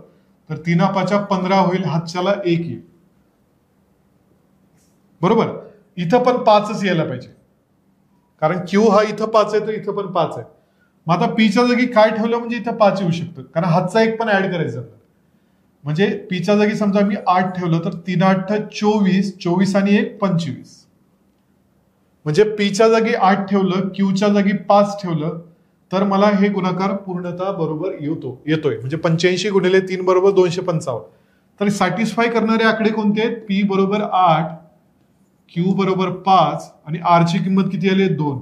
तर 3 5 15 होईल, हातच्याला 1 येईल. बरोबर, इथं पण 5च यायला पाहिजे, कारण क्यू हा इथं 5 आहे तर इथं पण 5 आहे. मग आता पीच्या जागी काय ठेवलं म्हणजे इथं 5 येऊ शकतं, कारण हातचा 1 पण ऍड करायचा. म्हणजे पीच्या जागी समजा मी 8 ठेवलं तर 3 8 24, 24 आणि 1 25. म्हणजे पीच्या जागी 8 ठेवलं, क्यूच्या जागी 5 ठेवलं तर मला हे गुणाकार पूर्णतः बरोबर येतोय. म्हणजे 85 गुणिले 3 बरोबर 255. तर सॅटिस्फाय करणारे आकडे कोणते आहेत? पी बरोबर 8, क्यू बरोबर 5 आणि आर ची किंमत किती आली? 2.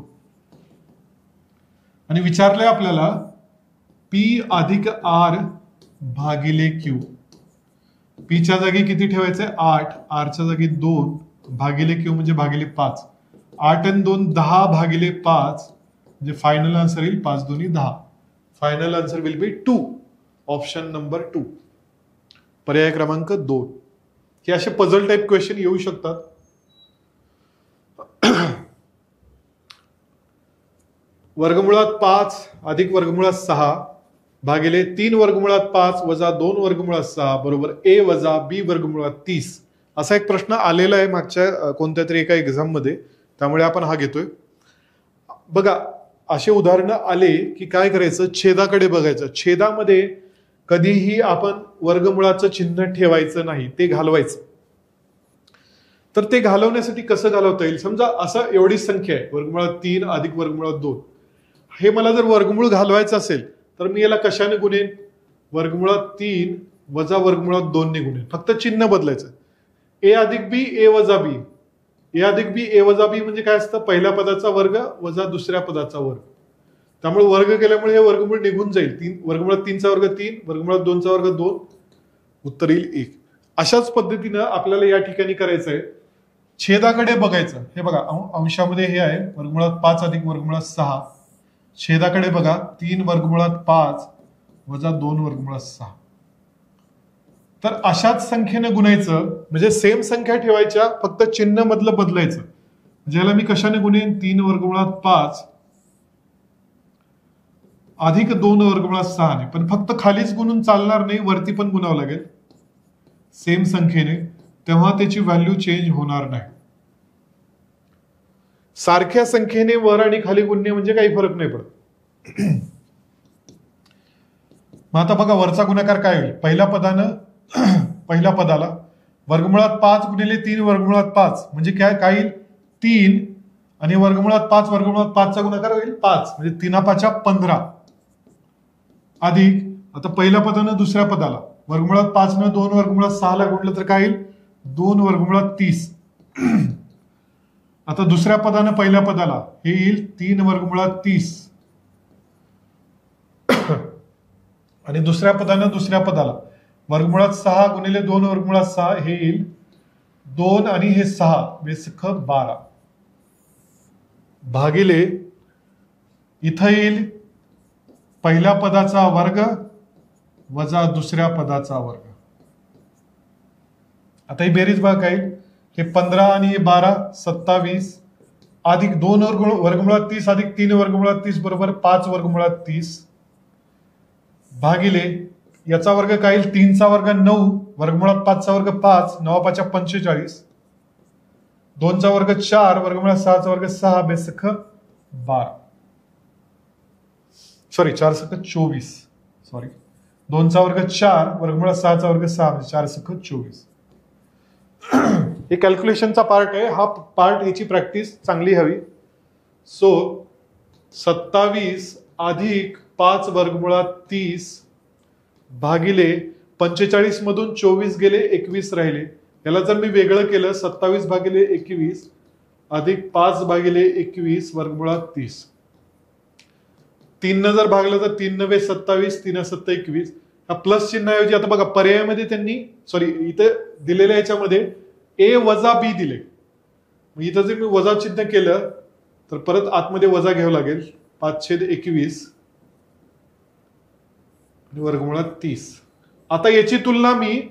आणि विचारलंय आपल्याला पी अधिक आर भागिले क्यू. पीच्या जागी किती ठेवायचंय? 8, आरच्या जागी 2 भागिले क्यू म्हणजे भागिले 5. 8 आणि 2 10 भागिले 5 म्हणजे फायनल आन्सर येईल 5 2 10. Final answer will be 2. Option number 2. पर्याय क्रमांक 2. हे असे पझल टाइप क्वेश्चन येऊ शकतात. वर्गमुळात 5 अधिक वर्गमुळात 6 भागिले 3 वर्गमुळात 5 वजा 2 वर्गमुळात 6 बरोबर ए वजा बी वर्गमुळात 30. असा एक प्रश्न आलेला आहे मागच्या कोणत्या तरी एका एक्झाम मध्ये, त्यामुळे आपण हा घेतोय. बघा, असे उदाहरणं आले की काय करायचं? छेदाकडे बघायचं. छेदामध्ये कधीही आपण वर्गमुळाचं चिन्ह ठेवायचं नाही, ते घालवायचं. तर ते घालवण्यासाठी कसं घालवता येईल? समजा असं एवढीच संख्या आहे, वर्गमुळात 3 अधिक वर्गमुळात 2. हे मला जर वर्गमूळ घालवायचं असेल तर मी याला कशाने गुणेन? वर्गमुळात 3 वजा वर्गमुळात 2 ने गुणेन. फक्त चिन्ह बदलायचं. ए अधिक बी ए वजा बी. ए अधिक बी ए वजा बी म्हणजे काय असतं? पहिल्या पदाचा वर्ग वजा दुसऱ्या पदाचा वर्ग. त्यामुळे वर्ग केल्यामुळे हे वर्गमूळ निघून जाईल. वर्गमुळात 3चा वर्ग 3, वर्गमुळात 2चा वर्ग 2, उत्तर येईल 1. अशाच पद्धतीनं आपल्याला या ठिकाणी करायचंय. छेदाकडे बघायचं. हे बघा, अंशामध्ये हे आहे वर्गमुळात 5 अधिक वर्गमुळात 6. छेदाकडे बघा, 3 वर्गमुळात 5 वजा 2 वर्गमुळात 6. तर अशाच संख्येने गुणायचं, म्हणजे सेम संख्या ठेवायच्या, फक्त चिन्ह मधलं बदलायचं. ज्याला मी कशाने गुणेन? 3 वर्गमुळात 5 अधिक 2 वर्गमुळात 6 ने. पण फक्त खालीच गुणून चालणार नाही, वरती पण गुणावं लागेल सेम संख्येने, तेव्हा त्याची व्हॅल्यू चेंज होणार नाही. सारख्या संख्येने वर आणि खाली गुणणे म्हणजे काही फरक नाही पडत. मग आता बघा, वरचा गुणाकार काय होईल? पहिल्या पदाला वर्गमुळात 5 गुणिले 3 वर्गमुळात 5 म्हणजे काय येईल? 3 आणि वर्गमुळात 5 वर्गमुळात 5 चा गुणाकार होईल 5 म्हणजे 3 5 15 अधिक आता पहिल्या पदानं दुसऱ्या पदाला वर्गमुळात 5 न 2 वर्गमुळात 6 ला गुणलं तर काय येईल 2 वर्गमुळात 30. आता दुसऱ्या पदानं पहिल्या पदाला हे येईल 3 वर्गमुळात 30 आणि दुसऱ्या पदानं दुसऱ्या पदाला वर्गमुळात 6 गुणिले 2 वर्गमुळात 6 हे येईल 2 आणि हे 6 बेसख 12 भागिले इथं येईल पहिल्या पदाचा वर्ग वजा दुसऱ्या पदाचा वर्ग. आता ही बेरीज बघा काय हे 15 आणि हे 12 27 अधिक 2 वर्गमुळात 30 अधिक 3 वर्गमुळात 30 बरोबर 5 वर्गमुळात 30 भागिले याचा वर्ग काय येईल 3 चा वर्ग 9 वर्गमुळात 5 चा वर्ग 5 9 5 45 2 चा वर्ग 4 वर्गमुळात 6 चा वर्ग 6 बेसख 12 सॉरी 4 सख 24 सॉरी 2 चा वर्ग 4 वर्गमुळात 6 चा वर्ग 6 म्हणजे 4 सख 24. हे कॅल्क्युलेशनचा पार्ट आहे हा पार्ट याची प्रॅक्टिस चांगली हवी. सो 27 अधिक 5 वर्गमुळात 30 भागिले 45 मधून 24 गेले 21 राहिले. याला जर मी वेगळं केलं 27 भागिले 21 अधिक 5 भागिले 21 वर्गमुळात 30 3 न जर भागलं तर 3 9 27 3 7 21 हा प्लस चिन्हाऐवजी आता बघा पर्यायामध्ये त्यांनी सॉरी इथे दिलेल्या याच्यामध्ये ए वजा बी दिले. इथं जर मी वजा चिन्ह केलं तर परत आतमध्ये वजा घ्यावं लागेल 5/21 वर्गमुळात 30. आता याची तुलना मी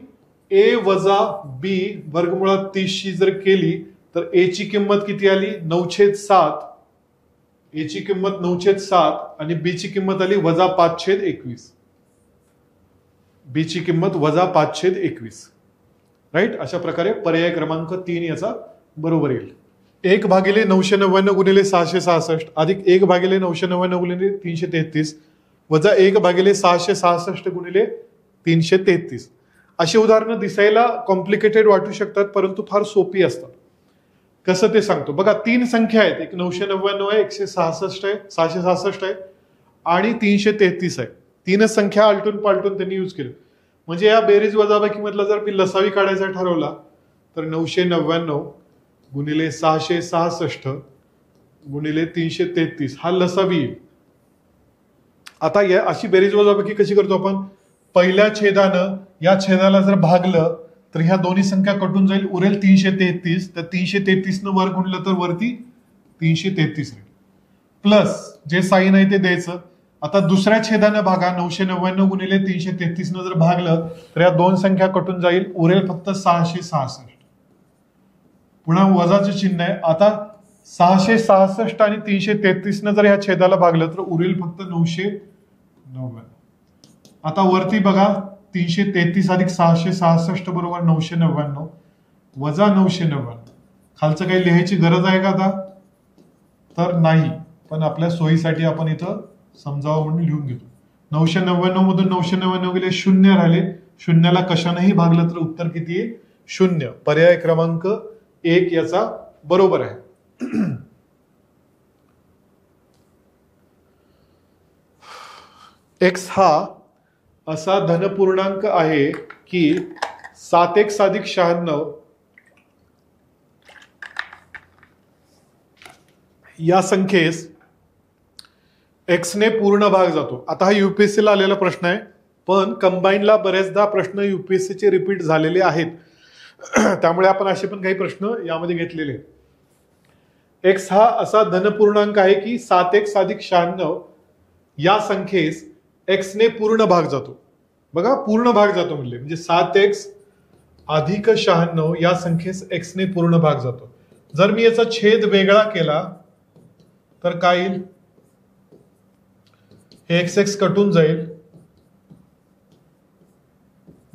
ए वजा बी वर्गमुळात 30 शी जर केली तर ए ची किंमत किती आली 9/7 ए ची किंमत 9/7 आणि बी ची किंमत आली वजा 5/21 बी ची किंमत वजा 5/21 राईट. अशा प्रकारे पर्याय क्रमांक 3 याचा बरोबर येईल. 1 भागिले 999 गुणिले 666 अधिक 1 भागिले 999 गुणिले 333 वजा 1 भागिले 666 गुणिले 333. अशी उदाहरणं दिसायला कॉम्प्लिकेटेड वाटू शकतात परंतु फार सोपी असतात. कसं ते सांगतो बघा. 3 संख्या आहेत एक 999 आहे 166 आहे 666 आहे आणि 333 आहे. 3च संख्या आलटून पालटून त्यांनी यूज केलं. म्हणजे या बेरीज वजाबाकी मधला जर मी लसावी काढायचा ठरवला तर 999 गुणिले 666 गुणिले 333 हा लसावी येईल. आता या अशी बेरीज वजाबाकी कशी करतो आपण पहिल्या छेदानं या छेदाला जर भागलं तर ह्या दोन्ही संख्या कटून जाईल उरेल 333 तर 333 न वर गुणलं तर वरती 333 राहील प्लस जे साईन आहे ते द्यायचं. आता दुसऱ्या छेदानं भागा 999 गुणिले 333 न जर भागलं तर या दोन संख्या कटून जाईल उरेल फक्त 666. पुन्हा वजाचं चिन्ह आहे. आता 666 आणि 333 न जर ह्या छेदाला भागलं तर उरेल फक्त 999. आता वरती बघा 333 अधिक 666 बरोबर 999 वजा 999. खालचं काही लिहायची गरज आहे का आता तर नाही पण आपल्या सोयीसाठी आपण इथं समजावं म्हणून लिहून घेतो. 999 मधून 999 गेले 0 राहिले. शून्याला कशानेही भागलं तर उत्तर किती आहे 0. पर्याय क्रमांक 1 याचा बरोबर आहे. एक्स हा असा धनपूर्णांक आहे की 7x अधिक 96 या संख्येस एक्स ने पूर्ण भाग जातो. आता हा UPSC ला आलेला प्रश्न आहे पण कंबाईनला बरेचदा प्रश्न UPSC चे रिपीट झालेले आहेत त्यामुळे आपण असे पण काही प्रश्न यामध्ये घेतलेले आहेत. एक्स हा असा धनपूर्णांक आहे की 7x अधिक 96 या संख्येस एक्स ने पूर्ण भाग जातो. बघा पूर्ण भाग जातो म्हणजे 7x अधिक 96 या संख्येस एक्स ने पूर्ण भाग जातो. जर मी याचा छेद वेगळा केला तर काय येईल हे x कटून जाईल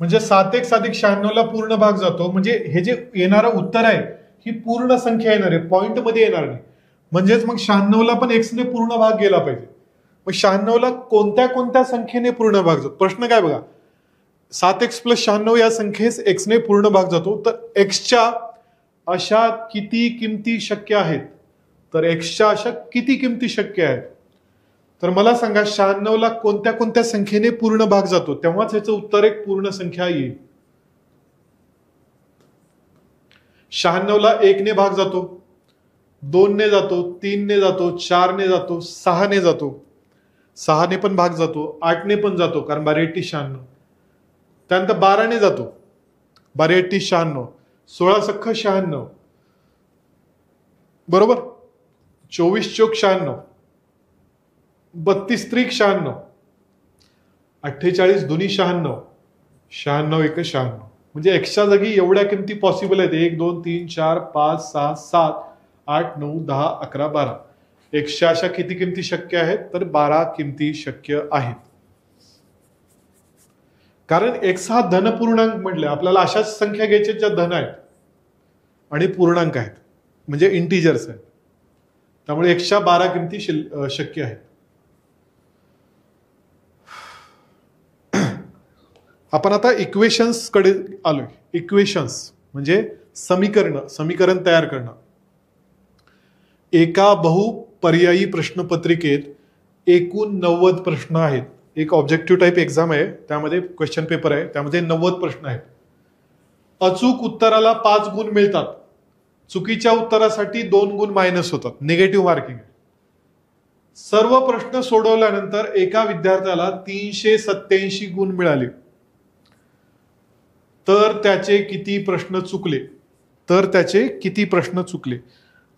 म्हणजे 7x अधिक 96 ला पूर्ण भाग जातो. म्हणजे हे जे येणारं उत्तर आहे ही पूर्ण संख्या येणार आहे पॉइंट मध्ये येणार नाही. म्हणजेच मग 96 ला पण x ने पूर्ण भाग गेला पाहिजे. मग 96 ला कोणत्या कोणत्या संख्येने पूर्ण भाग जातो प्रश्न काय बघा 7x + 96 या संख्येस x ने पूर्ण भाग जातो. तर x च्या अशा किती किमती शक्य आहेत तर एक्सच्या अशा किती किमती शक्य आहेत? तर मला सांगा 96 ला कोणत्या कोणत्या संख्येने पूर्ण भाग जातो, तेव्हाच याचं उत्तर एक पूर्ण संख्या येईल. 96 ला 1 ने भाग जातो, 2 ने जातो, 3 ने जातो, 4 ने जातो, 6 ने जातो, 6 ने पण भाग जातो, 8 ने पण जातो कारण 12 × 96. त्यानंतर 12 ने जातो, 12 × 96, 16 सख्ख 96, बरोबर, 24 चोक 96, 32 त्रिक 96, 48 दुनी 96, 96 एक 96. म्हणजे एक्सच्या जागी एवढ्या किमती पॉसिबल आहेत. 1 2 3 4 5 6 7 8 9 10 11 12. एक्सच्या अशा किती किमती शक्य आहेत? तर 12 किमती शक्य आहेत. कारण एक्स हा धनपूर्णांक म्हटलं, आपल्याला अशाच संख्या घ्यायच्या ज्या धन आहेत आणि पूर्णांक आहेत, म्हणजे इंटिजर्स आहेत. त्यामुळे एक्सच्या 12 किमती शक्य आहेत. आपण आता इक्वेशन्स कडे आलोय. इक्वेशन्स म्हणजे समीकरण तयार करणं. एका बहुपर्यायी प्रश्नपत्रिकेत एकूण 90 प्रश्न आहेत. एक ऑब्जेक्टिव्ह टाईप एक्झाम आहे, त्यामध्ये क्वेश्चन पेपर आहे, त्यामध्ये 90 प्रश्न आहेत. अचूक उत्तराला 5 गुण मिळतात, चुकीच्या उत्तरासाठी 2 गुण मायनस होतात, निगेटिव्ह मार्किंग. सर्व प्रश्न सोडवल्यानंतर एका विद्यार्थ्याला 387 गुण मिळाले, तर त्याचे किती प्रश्न चुकले?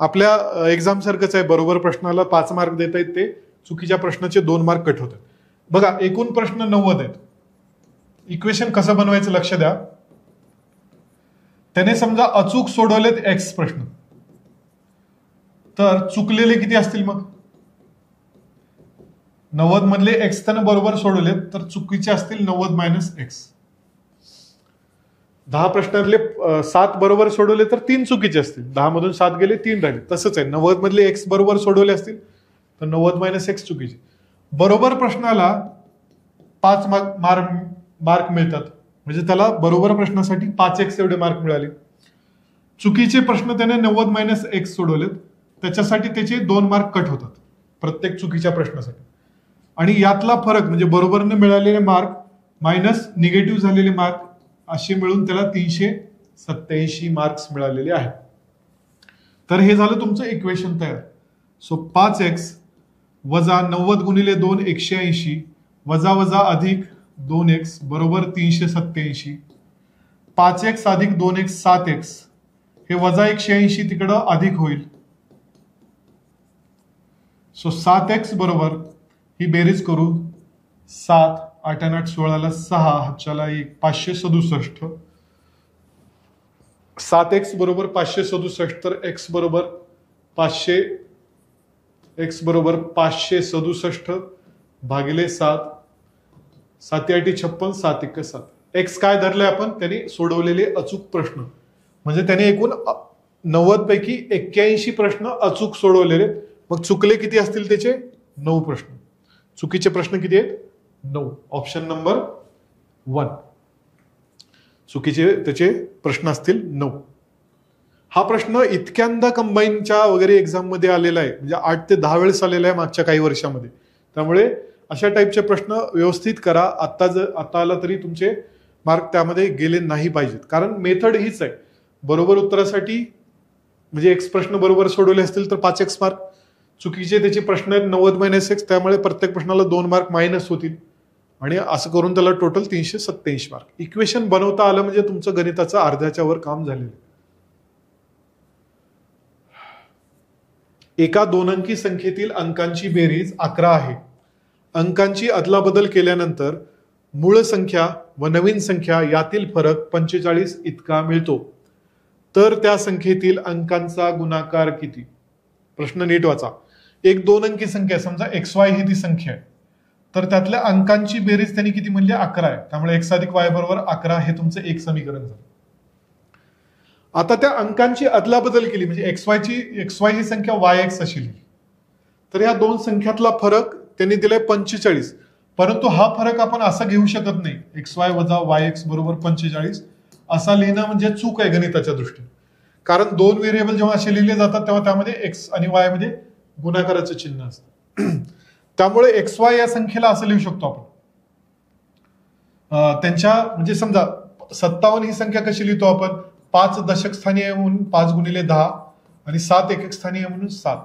आपल्या एक्झाम सारखंच आहे. बरोबर प्रश्नाला 5 मार्क देता येत, ते चुकीच्या प्रश्नाचे 2 मार्क कट होतात. बघा, एकूण प्रश्न 90 आहेत. इक्वेशन कसं बनवायचं लक्ष द्या. त्याने समजा अचूक सोडवलेत एक्स प्रश्न, तर चुकलेले किती असतील? मग 90 मधले एक्स त्यानं बरोबर सोडवलेत, तर चुकीचे असतील 90 मायनस एक्स. 10 प्रश्नातले 7 बरोबर सोडवले तर 3 चुकीचे असतील. 10 मधून 7 गेले, 3 राहिले. तसंच आहे, 90 मधले एक्स बरोबर सोडवले असतील तर 90 मायनस एक्स चुकीचे. बरोबर प्रश्नाला 5 मार्क मिळतात, म्हणजे त्याला बरोबर प्रश्नासाठी 5x एवढे मार्क मिळाले. चुकीचे प्रश्न त्याने 90 मायनस एक्स सोडवलेत, त्याच्यासाठी त्याचे 2 मार्क कट होतात प्रत्येक चुकीच्या प्रश्नासाठी. आणि यातला फरक म्हणजे बरोबरने मिळालेले मार्क मायनस निगेटिव्ह झालेले मार्क असे मिळून त्याला 387 मार्क्स मिळालेले आहेत. तर हे झालं तुमचं इक्वेशन तयार. सो 5x वजा 90 गुणिले 2 180 वजा वजा अधिक 2x बरोबर 387. 5x अधिक 2x 7x, हे वजा 180 तिकडं अधिक होईल. सो 7x बरोबर ही बेरीज करू, 7 8 आणि 8 16ला 6 हातच्याला 1 567. 7x बरोबर 567, तर x बरोबर 567 भागिले 7, 7 8 56, 7 1 7. एक्स काय धरलंय आपण? त्याने सोडवलेले अचूक प्रश्न, म्हणजे त्याने एकूण 90 पैकी 81 प्रश्न अचूक सोडवलेले. मग चुकले किती असतील त्याचे? 9 प्रश्न. चुकीचे प्रश्न किती आहेत? 9. Option number 1. चुकीचे त्याचे प्रश्न असतील 9. हा प्रश्न इतक्यांदा कंबाईनच्या वगैरे एक्झाम मध्ये आलेला आहे, म्हणजे 8 ते 10 वेळेस आलेला आहे मागच्या काही वर्षामध्ये. त्यामुळे अशा टाईपचे प्रश्न व्यवस्थित करा. आता आला तरी तुमचे मार्क त्यामध्ये गेले नाही पाहिजेत, कारण मेथड हीच आहे. बरोबर उत्तरासाठी म्हणजे एक्स प्रश्न बरोबर सोडवले असतील तर 5x मार्क, चुकीचे त्याचे प्रश्न आहेत 90 मायनस एक्स, त्यामुळे प्रत्येक प्रश्नाला 2 मार्क मायनस होतील, आणि असं करून त्याला टोटल 387 मार्क. इक्वेशन बनवता आलं म्हणजे तुमचं गणिताचं अर्ध्याच्या वर काम झालेलं. एका 2 अंकी संख्येतील अंकांची बेरीज 11 आहे. अंकांची अदलाबदल केल्यानंतर मूळ संख्या व नवीन संख्या यातील फरक 45 इतका मिळतो, तर त्या संख्येतील अंकांचा गुणाकार किती? प्रश्न नीट वाचा. एक 2 अंकी संख्या, समजा XY ही ती संख्या आहे, तर त्यातल्या अंकांची बेरीज त्यांनी किती म्हणली? 11 आहे. त्यामुळे x अधिक y बरोबर 11 हे तुमचं एक समीकरण झालं. आता त्या अंकांची अदलाबदल केली, म्हणजे XY ही संख्या YX अशी लिहिली, तर या 2 संख्यातला फरक त्यांनी दिलाय 45. परंतु हा फरक आपण असा घेऊ शकत नाही, XY वजा YX बरोबर 45 असा लिहिणं म्हणजे चूक आहे गणिताच्या दृष्टीने. कारण दोन व्हेरिएबल जेव्हा असे लिहिले जातात तेव्हा त्यामध्ये एक्स आणि वाय मध्ये गुणाकाराचं चिन्ह असतं. त्यामुळे एक्स वाय या संख्येला असं लिहू शकतो आपण. त्यांच्या म्हणजे समजा 57 ही संख्या कशी लिहितो आपण, 5 दशक स्थानी आहे म्हणून 5 गुणिले 10 आणि 7 एकक स्थानी आहे म्हणून 7.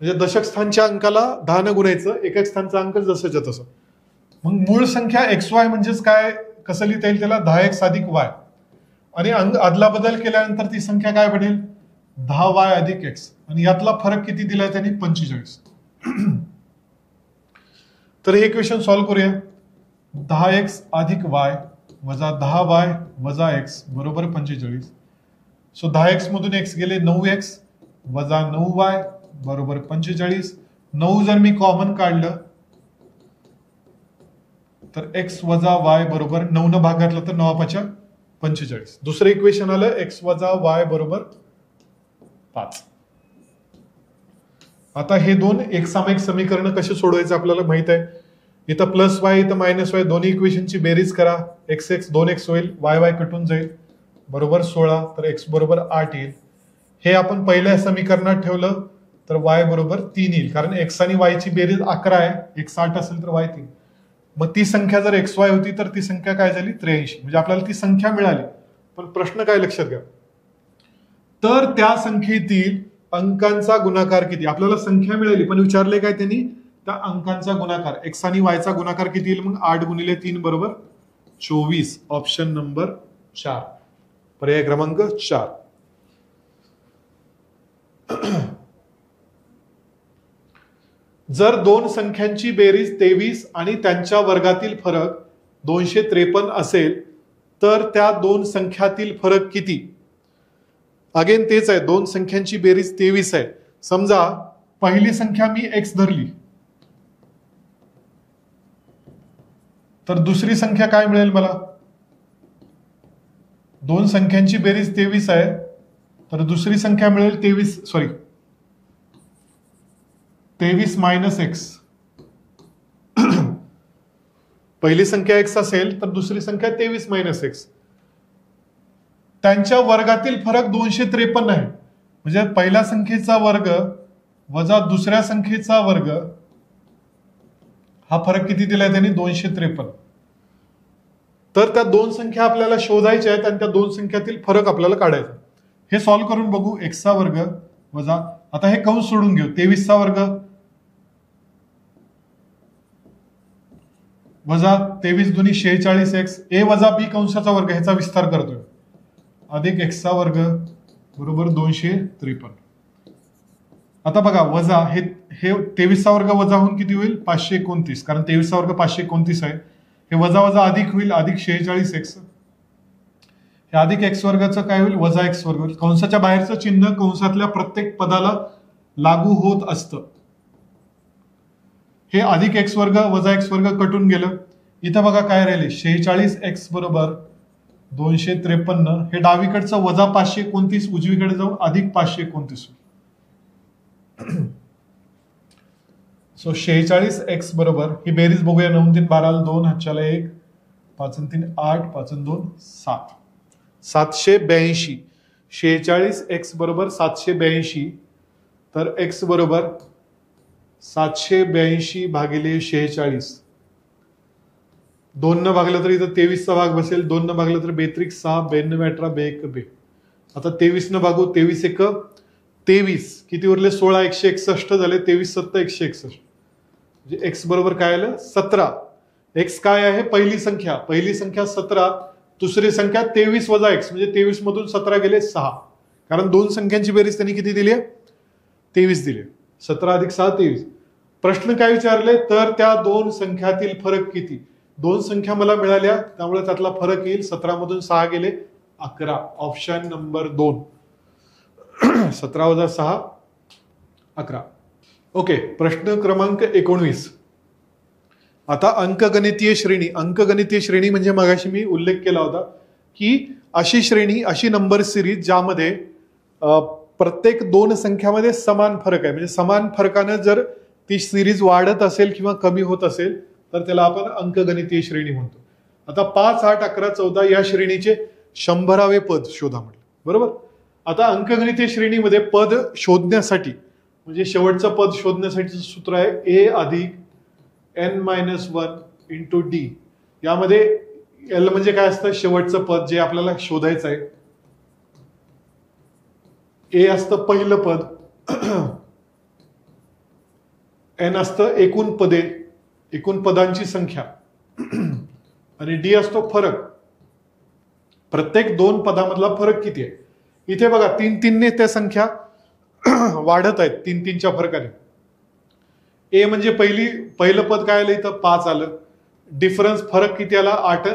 म्हणजे दशक स्थानच्या अंकाला 10 न गुणायचं, एकक स्थानचा अंक जसंच्या तसं. मग मूळ संख्या एक्स वाय म्हणजेच काय, कसं लिहिता येईल त्याला, 10x अधिक वाय आणि आदला बदल केल्यानंतर ती संख्या काय बनेल, 10y अधिक x आणि यातला फरक किती दिलाय त्यांनी, 45. तर हे इक्वेशन सॉल्व्ह करूया. 10x अधिक y वजा 10y वजा x बरोबर 45. सो 10x मधून x गेले 9x वजा 9y बरोबर 45. 9 जर मी कॉमन काढलं तर x वजा y बरोबर 9 न भाग घातला तर 9 45. दुसरं इक्वेशन आलं x वजा y बरोबर 5. आता हे दोन एकसामायिक समीकरण कसे सोडवायचे आपल्याला माहित आहे. इथं प्लस वाय इथं मायनस वाय, दोन्ही इक्वेशनची बेरीज करा. एक्स एक्स 2x होईल, वाय वाय कटून जाईल बरोबर 16, तर एक्स बरोबर 8 येईल. हे आपण पहिल्या समीकरणात ठेवलं तर वाय बरोबर 3 येईल, कारण एक्स आणि वाय ची बेरीज 11 आहे. एक्स 8 असेल तर वाय 3. मग ती संख्या जर एक्स वाय होती तर ती संख्या काय झाली, 83. म्हणजे आपल्याला ती संख्या मिळाली. पण प्रश्न काय लक्षात घ्या, तर त्या संख्येतील अंकांचा गुणाकार किती. आपल्याला संख्या मिळाली पण विचारले काय त्यांनी, त्या अंकांचा गुणाकार. एक्स आणि वायचा गुणाकार किती येईल, मग 8 गुणिले 3 बरोबर 24. ऑप्शन नंबर 4, पर्याय क्रमांक 4. जर दोन संख्यांची बेरीज 23 आणि त्यांच्या वर्गातील फरक 253 असेल तर त्या दोन संख्यातील फरक किती. अगेन तेच आहे, दोन संख्यांची बेरीज 23 आहे. समजा पहिली संख्या मी x धरली तर दुसरी संख्या काय मिळेल मला. दोन संख्यांची बेरीज 23 आहे तर दुसरी संख्या मिळेल 23 मायनस एक्स. पहिली संख्या x असेल तर दुसरी संख्या 23 मायनस एक्स. त्यांच्या वर्गातील फरक 253 आहे. म्हणजे पहिल्या संख्येचा वर्ग वजा दुसऱ्या संख्येचा वर्ग, हा फरक किती दिलाय त्यांनी, 253. तर त्या दोन संख्या आपल्याला शोधायच्या आहेत आणि त्या दोन संख्यातील फरक आपल्याला काढायचा. हे सॉल्व्ह करून बघू. एक्सचा वर्ग वजा, आता हे कंस सोडून घेऊ, 23चा वर्ग वजा 23 दुनी 46x, ए वजा बी कंसाचा वर्ग, ह्याचा विस्तार करतोय, अधिक एक्सचा वर्ग बरोबर 253. आता बघा वजा हे 23चा वर्ग वजा होऊन किती होईल, 529, कारण 23चा वर्ग 529 आहे. हे वजा वजा अधिक होईल, अधिक 46x. हे अधिक एक्स वर्गाचं काय होईल, वजा एक्स वर्ग. कंसाच्या बाहेरचं चिन्ह कंसातल्या प्रत्येक पदाला लागू होत असतं. हे अधिक एक्स वर्ग वजा एक्स वर्ग कटून गेलं. इथं बघा काय राहिले, 46x बरोबर 253. हे डावीकडचं वजा 529 उजवीकडे जाऊन अधिक 529. सो 46x बरोबर, ही बेरीज बघूया. 9 3 12 2, हातच्याला 1, 5 3 8, 5 2 7, 782. 46x बरोबर 782. तर x बरोबर 782 भागिले 46. 2 न भागलं तर इथं 23चा भाग बसेल. 2 न भागलं तर 2 6, 92 18 2 1 2. आता 23 न भागू, 23 1 23, किती उरले 16, 161 झाले. 23 7 161. म्हणजे एक्स बरोबर काय आलं, 17. एक्स काय आहे, पहिली संख्या 17, दुसरी संख्या 23 वजा एक्स, म्हणजे 23 मधून 17 गेले 6. कारण दोन संख्यांची बेरीज त्यांनी किती दिली आहे, 23 दिली. 17 अधिक 6 23. प्रश्न काय विचारले, तर त्या दोन संख्यातील फरक किती. दोन संख्या मला मिळाल्या त्यामुळे त्यातला फरक येईल. 17 मधून 6 गेले 11. Option number 2. 17 वजा 6 11. ओके, प्रश्न क्रमांक 19. आता अंकगणितीय श्रेणी. अंकगणितीय श्रेणी म्हणजे मगाशी मी उल्लेख केला होता की अशी श्रेणी, अशी नंबर सिरीज ज्यामध्ये प्रत्येक दोन संख्यामध्ये समान फरक आहे. म्हणजे समान फरकानं जर ती सिरीज वाढत असेल किंवा कमी होत असेल तर त्याला आपण अंकगणितीय श्रेणी म्हणतो. आता 5 8 11 14 या श्रेणीचे 100वे पद शोधा म्हटलं, बरोबर. आता अंकगणितीय श्रेणीमध्ये पद शोधण्यासाठी म्हणजे शेवटचं पद शोधण्यासाठीचं सूत्र आहे ए अधिक n-1 इंटू डी. यामध्ये एल म्हणजे काय असतं, शेवटचं पद जे आपल्याला शोधायचं आहे. ए असतं पहिलं पद, एन असतं एकूण पदे, एकूण पदांची संख्या, आणि डी असतो फरक, प्रत्येक दोन पदामधला फरक किती आहे. इथे बघा 3-3ने त्या संख्या वाढत आहेत 3-3च्या फरकाने. ए म्हणजे पहिलं पद काय आलं इथं 5 आलं, डिफरन्स फरक किती आला 8,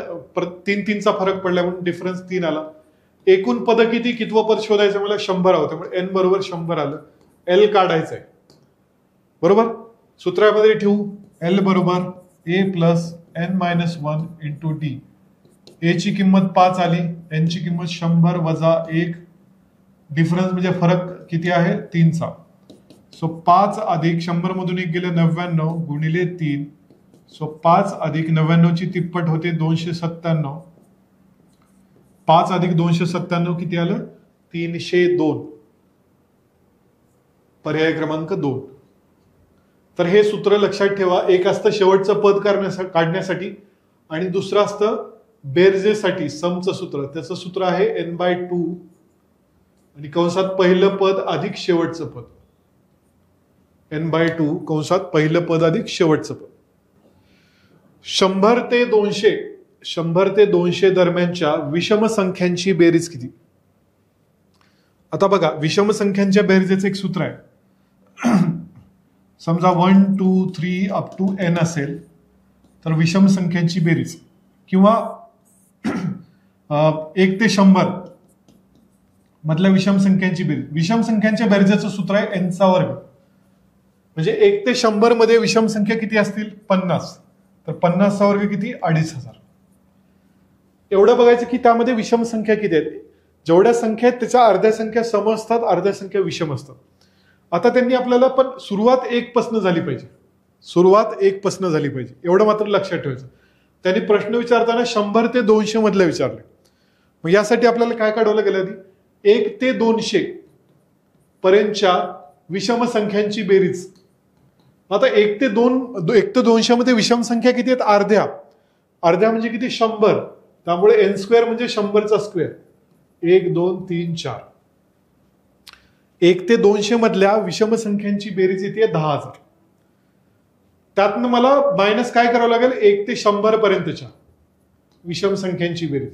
3-3चा फरक पडला म्हणून डिफरन्स 3 आला. एकूण पद किती, कितवं पद शोधायचं मला 100 हवं, त्यामुळे एन बरोबर 100 आलं. एल काढायचं आहे बरोबर, सूत्रामध्ये ठेवू एल बरोबर ए प्लस n-1 इंटू डी. ए ची किंमत 5 आली, एन ची किंमत 100 वजा 1, डिफरन्स म्हणजे फरक किती आहे 3चा. सो 5 अधिक 100 मधून 1 गेलं 99 गुणिले 3. सो 5 अधिक 99 ची तिप्पट होते 297. 5 अधिक 297 किती आलं 302. पर्याय क्रमांक 2. तर हे सूत्र लक्षात ठेवा. एक असतं शेवटचं पद काढण्यासाठी आणि दुसरं असतं बेरजेसाठी समचं सूत्र. त्याचं सूत्र आहे n/2 आणि कंसात पहिलं पद अधिक शेवटचं पद. n/2 कंसात पहिलं पद अधिक शेवटचं पद. 100 ते 200 दरम्यानच्या विषम संख्यांची बेरीज किती. आता बघा विषम संख्यांच्या बेरजेचं एक सूत्र आहे. समजा 1, 2, 3 अप टू n असेल तर विषम संख्यांची बेरीज किंवा 1 ते 100 मधल्या विषम संख्यांची बेरीज. विषम संख्यांच्या बेरजेचं सूत्र आहे n चा वर्ग. म्हणजे 1 ते 100 मध्ये विषम संख्या किती असतील 50, तर 50 चा वर्ग किती 2500. एवढं बघायचं की त्यामध्ये विषम संख्या किती आहेत. जेवढ्या संख्या आहेत त्याच्या अर्ध्या संख्या सम असतात, अर्ध्या संख्या विषम असतात. आता त्यांनी आपल्याला पण सुरुवात 1 पासून झाली पाहिजे, एवढं मात्र लक्षात ठेवायचं. त्यांनी प्रश्न विचारताना 100 ते 200 मधले विचारले. मग यासाठी आपल्याला काय काढवलं गेलं आधी 1 ते 200 पर्यंतच्या विषम संख्यांची बेरीज. आता 1 ते 200 मध्ये विषम संख्या किती आहेत अर्ध्या म्हणजे किती 100, त्यामुळे n² म्हणजे 100चा स्क्वेअर. 1, 2, 3, 4. 1 ते 200 मधल्या विषम संख्यांची बेरीज येते 10,000. त्यातनं मला मायनस काय करावं लागेल 1 ते 100 पर्यंतच्या विषम संख्यांची बेरीज.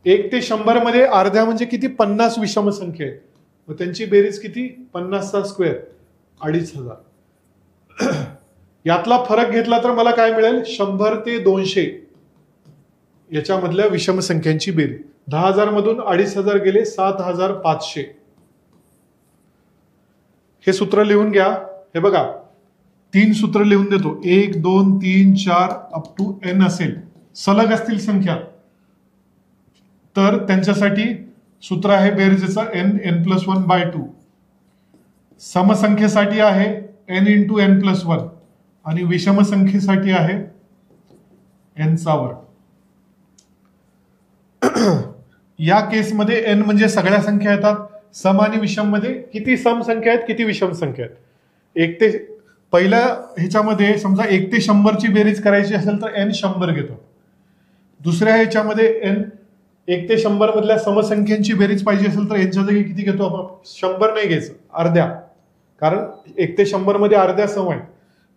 1 ते 100 मध्ये अर्ध्या म्हणजे किती 50 विषम संख्या आहेत, मग त्यांची बेरीज किती 50चा स्क्वेअर 2500. यातला फरक घेतला तर मला काय मिळेल 100 ते 200 याच्यामधल्या विषम संख्यांची बेरीज. 10,000 मधून 2500 गेले 7,500. हे सूत्र लिहून घ्या. हे बघा 3 सूत्र लिहून देतो. 1, 2, 3, 4 अप टू n असेल, सलग असतील संख्या तर त्यांच्यासाठी सूत्र आहे बेरजेचं n+1/2. समसंख्येसाठी आहे n × n+1 आणि विषम संख्येसाठी आहे n चा वर्ग. या केसमध्ये n म्हणजे सगळ्या संख्या येतात. सम आणि विषम मध्ये किती सम संख्या आहेत किती विषम संख्या आहेत. 1 ते पहिल्या ह्याच्यामध्ये समजा 1 ते 100 ची बेरीज करायची असेल तर n 100 घेतो. दुसऱ्या ह्याच्यामध्ये n 1 ते 100 मधल्या समसंख्यांची बेरीज पाहिजे असेल तर यांच्या जागी किती घेतो आपण 100 नाही घ्यायचं अर्ध्या, कारण 1 ते 100 मध्ये अर्ध्या सम आहेत.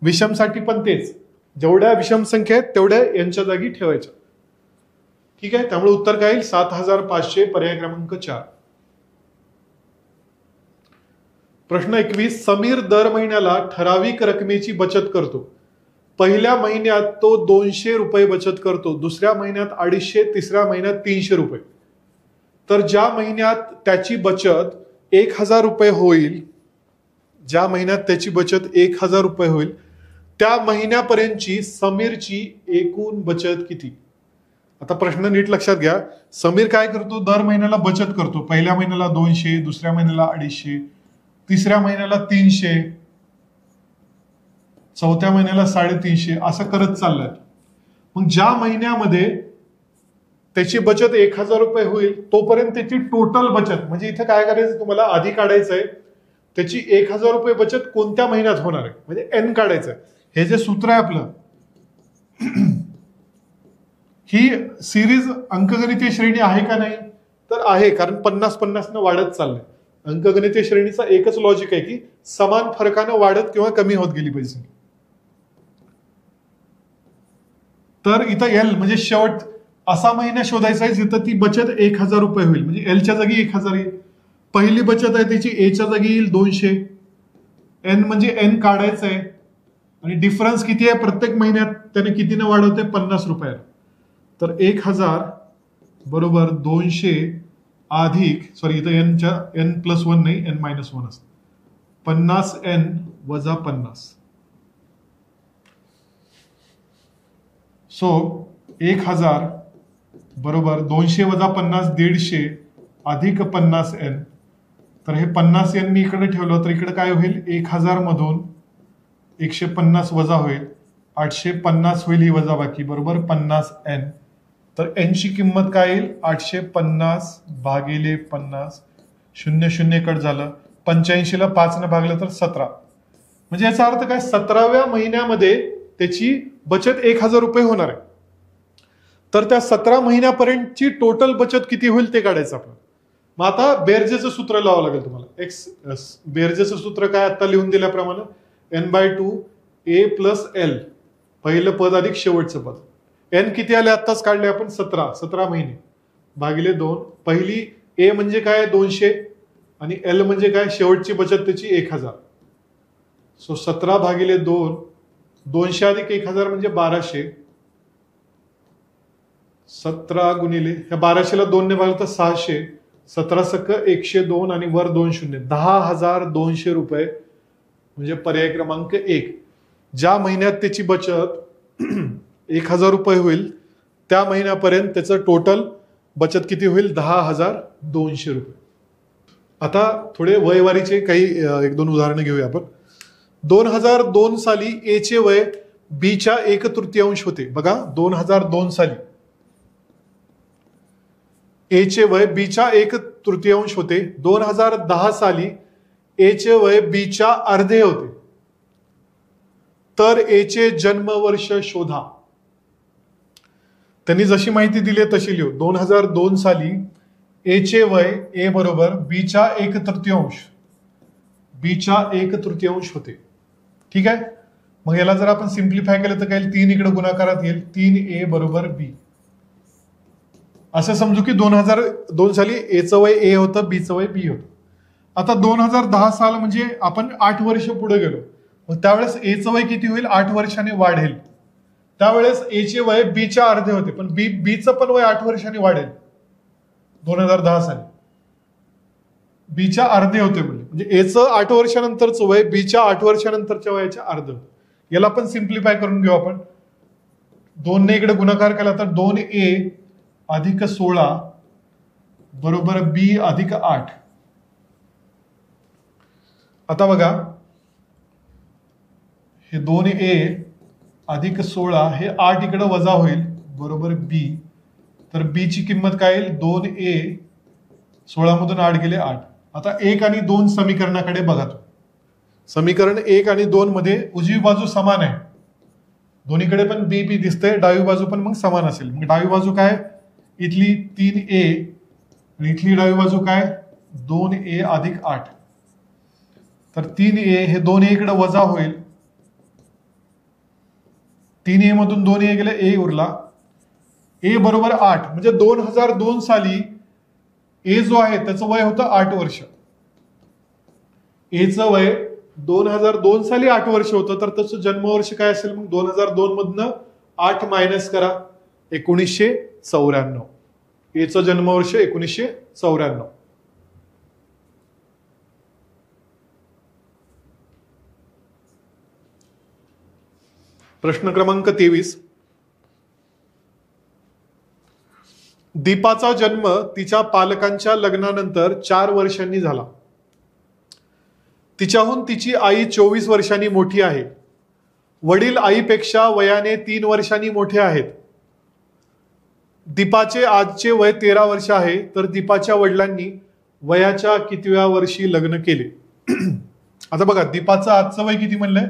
विषमसाठी पण तेच, जेवढ्या विषम संख्या आहेत तेवढ्या यांच्या जागी ठेवायच्या. ठीक आहे, त्यामुळे उत्तर काय येईल 7,500 पर्याय क्रमांक 4. प्रश्न 21. समीर दर महिन्याला ठराविक रकमेची बचत करतो. पहिल्या महिन्यात तो 200 रुपये बचत करतो, दुसऱ्या महिन्यात 250, तिसऱ्या महिन्यात 300 रुपये. तर ज्या महिन्यात त्याची बचत 1,000 रुपये होईल, ज्या महिन्यात त्याची बचत 1,000 रुपये होईल त्या महिन्यापर्यंतची समीरची एकूण बचत किती. आता प्रश्न नीट लक्षात घ्या. समीर काय करतो दर महिन्याला बचत करतो. पहिल्या महिन्याला 200, दुसऱ्या महिन्याला 250, तिसऱ्या महिन्याला 300, चौथ्या महिन्याला 350, असं करत चाललंय. मग ज्या महिन्यामध्ये त्याची बचत 1000 रुपये होईल तोपर्यंत त्याची टोटल बचत, म्हणजे इथे काय करायचं तुम्हाला आधी काढायचं आहे त्याची 1000 रुपये बचत कोणत्या महिन्यात होणार आहे, म्हणजे एन काढायचं आहे. हे जे सूत्र आहे आपलं, ही सिरीज अंकगणितीय श्रेणी आहे का नाही, तर आहे, कारण 50-50 न वाढत चाललंय. अंकगणितीय श्रेणीचा एकच लॉजिक आहे की समान फरकानं वाढत किंवा कमी होत गेली पाहिजे. तर इथं एल म्हणजे शेवट असा महिना शोधायचा आहे जिथं ती बचत 1000 रुपये होईल, म्हणजे एलच्या जागी 1000 येईल. पहिली बचत आहे त्याची एच्या जागी येईल 200. एन म्हणजे एन काढायचं आहे आणि डिफरन्स किती आहे प्रत्येक महिन्यात त्याने कितीने वाढवते 50 रुपये. तर 1000 बरोबर 200 अधिक, सॉरी इथं एनच्या n+1 नाही n-1 असतं, 50 n वजा 50. सो 1000 बरोबर 200 वजा 50 150 अधिक 50 n. तर हे 50 n मी इकडे ठेवलं तर इकडे काय होईल, 1000 मधून 150 वजा होईल, 850 होईल ही वजा बाकी, बरोबर 50 n. तर n ची किंमत काय येईल, 850 भागिले 50, 0 कट झालं, 85 ला 5 ने भागलं तर 17. म्हणजे याचा अर्थ काय, 17व्या महिन्यामध्ये त्याची बचत 1000 रुपये होणार आहे. तर त्या 17 महिन्यापर्यंतची टोटल बचत किती होईल ते काढायचं आपण. मग आता बेरजेचं सूत्र लावावं लागेल तुम्हाला. बेरजेचं सूत्र काय आता लिहून दिल्याप्रमाणे n/2 a + l, पहिलं पद अधिक शेवटचं पद. एन किती आले आत्ताच काढले आपण, 17 महिने भागिले 2. पहिली ए म्हणजे काय 200 आणि एल म्हणजे काय शेवटची बचत त्याची 1000. सो 17 भागिले 2, 200 अधिक 1000 म्हणजे 1200. 17 गुणिले ह्या 1200 ला 2 ने भागलं तर 600, 17 सक्क 102 आणि वर 2 शून्य, 10,200 रुपये म्हणजे पर्याय क्रमांक 1. ज्या महिन्यात त्याची बचत 1000 रुपये होईल त्या महिन्यापर्यंत त्याचं टोटल बचत किती होईल, 10,200 रुपये. आता थोडे वयवारीचे काही 1-2 उदाहरणं घेऊया आपण. 2002 साली ए चे वय बी च्या 1/3 होते. बघा 2002 साली ए चे वय बी च्या 1/3 होते. 2010 साली ए चे वय बी च्या अर्धे होते. तर ए चे जन्मवर्ष शोधा. त्यांनी जशी माहिती दिली तशी लिहू. 2002 साली ए चे वय ए बरोबर बी च्या 1/3, बी च्या 1/3 होते. ठीक आहे. मग याला जर आपण सिम्प्लिफाय केलं तर काय, 3 इकडे गुणाकारात येईल, 3a बरोबर b. असं समजू की 2002 साली एचं वय ए होतं, बीचं वय बी होतं. आता 2010 साल म्हणजे आपण 8 वर्ष पुढे गेलो. मग त्यावेळेस एचं वय किती होईल, 8 वर्षांनी वाढेल. त्यावेळेस ए चे वय बी च्या अर्धे होते, पण बीचं पण वय 8 वर्षांनी वाढेल. 2010 साली बीच्या अर्धे होते, म्हणजे एचं 8 वर्षानंतरचं वय बीच्या 8 वर्षानंतरच्या वयाच्या अर्ध. याला आपण सिम्प्लिफाय करून घेऊ आपण. 2 ने इकडे गुणाकार केला तर 2a अधिक 16 बरोबर b अधिक 8. आता बघा हे 2a अधिक 16 हे 8 इकडे वजा होईल बरोबर b. तर b ची किंमत काय येईल, 2a 16 मधून 8 गेले 8. आता 1 आणि 2 समीकरणाकडे बघा. समीकरण 1 आणि 2 मध्ये उजवी बाजू समान आहे, दोन्हीकडे पण बी बी दिसतंय, डावी बाजू पण मग समान असेल. मग डावी बाजू काय, इथली 3a आणि इथली डावी बाजू काय 2a अधिक 8. तर 3a हे 2a इकडे वजा होईल, 3a मधून 2a गेले, a उरला. a बरोबर 8 म्हणजे 2002 साली ए जो आहे त्याचं वय होतं 8 वर्ष. एचं वय 2002 साली 8 वर्ष होतं, तर त्याचं जन्मवर्ष काय असेल, मग 2002 मधनं 8 मायनस करा, 1994. एचं जन्मवर्ष 1994. प्रश्न क्रमांक 23. दीपाचा जन्म तिच्या पालकांच्या लग्नानंतर 4 वर्षांनी झाला. तिच्याहून तिची आई 24 वर्षांनी मोठी आहे. वडील आईपेक्षा वयाने 3 वर्षांनी मोठे आहेत. दीपाचे आजचे वय 13 वर्ष आहे, तर दीपाच्या वडिलांनी वयाच्या कितव्या वर्षी लग्न केले? आता बघा, दीपाचं आजचं वय किती म्हणलंय?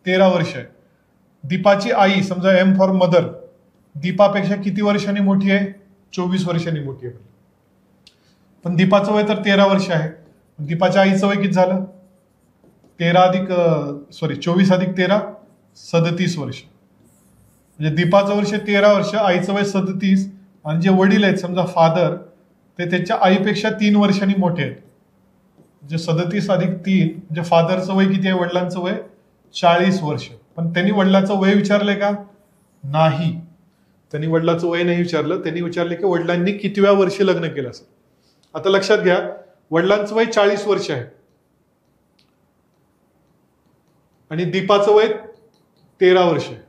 13 वर्ष आहे. दीपाची आई, समजा एम फॉर मदर, दीपापेक्षा किती वर्षांनी मोठी आहे? 24 वर्षांनी मोठी आहे. पण दीपाचं वय तर 13 वर्ष आहे. दीपाच्या आईचं वय किती झालं? 24 अधिक 13 37 वर्ष. म्हणजे दीपाचं वर्ष 13 वर्ष, आईचं वय 37, आणि जे वडील आहेत समजा फादर, ते त्याच्या आईपेक्षा 3 वर्षांनी मोठे आहेत. म्हणजे 37 अधिक 3 म्हणजे फादरचं वय किती आहे? वडिलांचं वय 40 वर्ष. पण त्यांनी वडिलाचं वय विचारलंय का? नाही, त्यांनी वडिलाचं वय नाही विचारलं. त्यांनी विचारले की वडिलांनी कितव्या वर्षी लग्न केलं असेल. आता लक्षात घ्या, वडिलांचं वय 40 वर्ष आहे आणि दीपाचं वय 13 वर्ष आहे.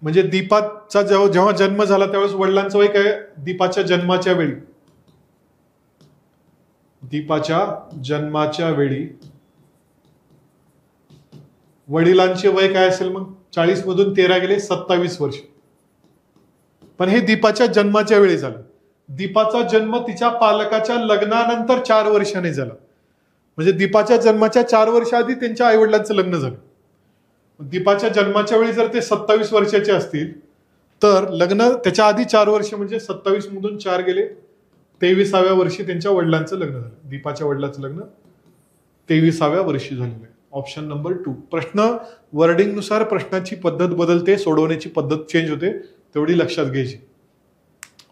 म्हणजे दीपाचा जेव्हा जन्म झाला त्यावेळेस वडिलांचं वय काय? दीपाच्या जन्माच्या वेळी, दीपाच्या जन्माच्या वेळी वडिलांचे वय काय असेल? मग 40 मधून 13 गेले 27 वर्ष. पण हे दीपाच्या जन्माच्या वेळी झालं. दीपाचा जन्म तिच्या पालकाच्या लग्नानंतर 4 वर्षाने झाला. म्हणजे दीपाच्या जन्माच्या 4 वर्ष आधी त्यांच्या आई वडिलांचं लग्न झालं. दीपाच्या जन्माच्या वेळी जर ते 27 वर्षाचे असतील तर लग्न त्याच्या आधी 4 वर्ष, म्हणजे 27 मधून 4 गेले 23व्या वर्षी त्यांच्या वडिलांचं लग्न झालं. दीपाच्या वडिलांचं लग्न 23व्या वर्षी झालेलं आहे. Option number 2. प्रश्न वर्डिंग नुसार प्रश्नाची पद्धत बदलते, सोडवण्याची पद्धत चेंज होते, तेवढी लक्षात घ्यायची.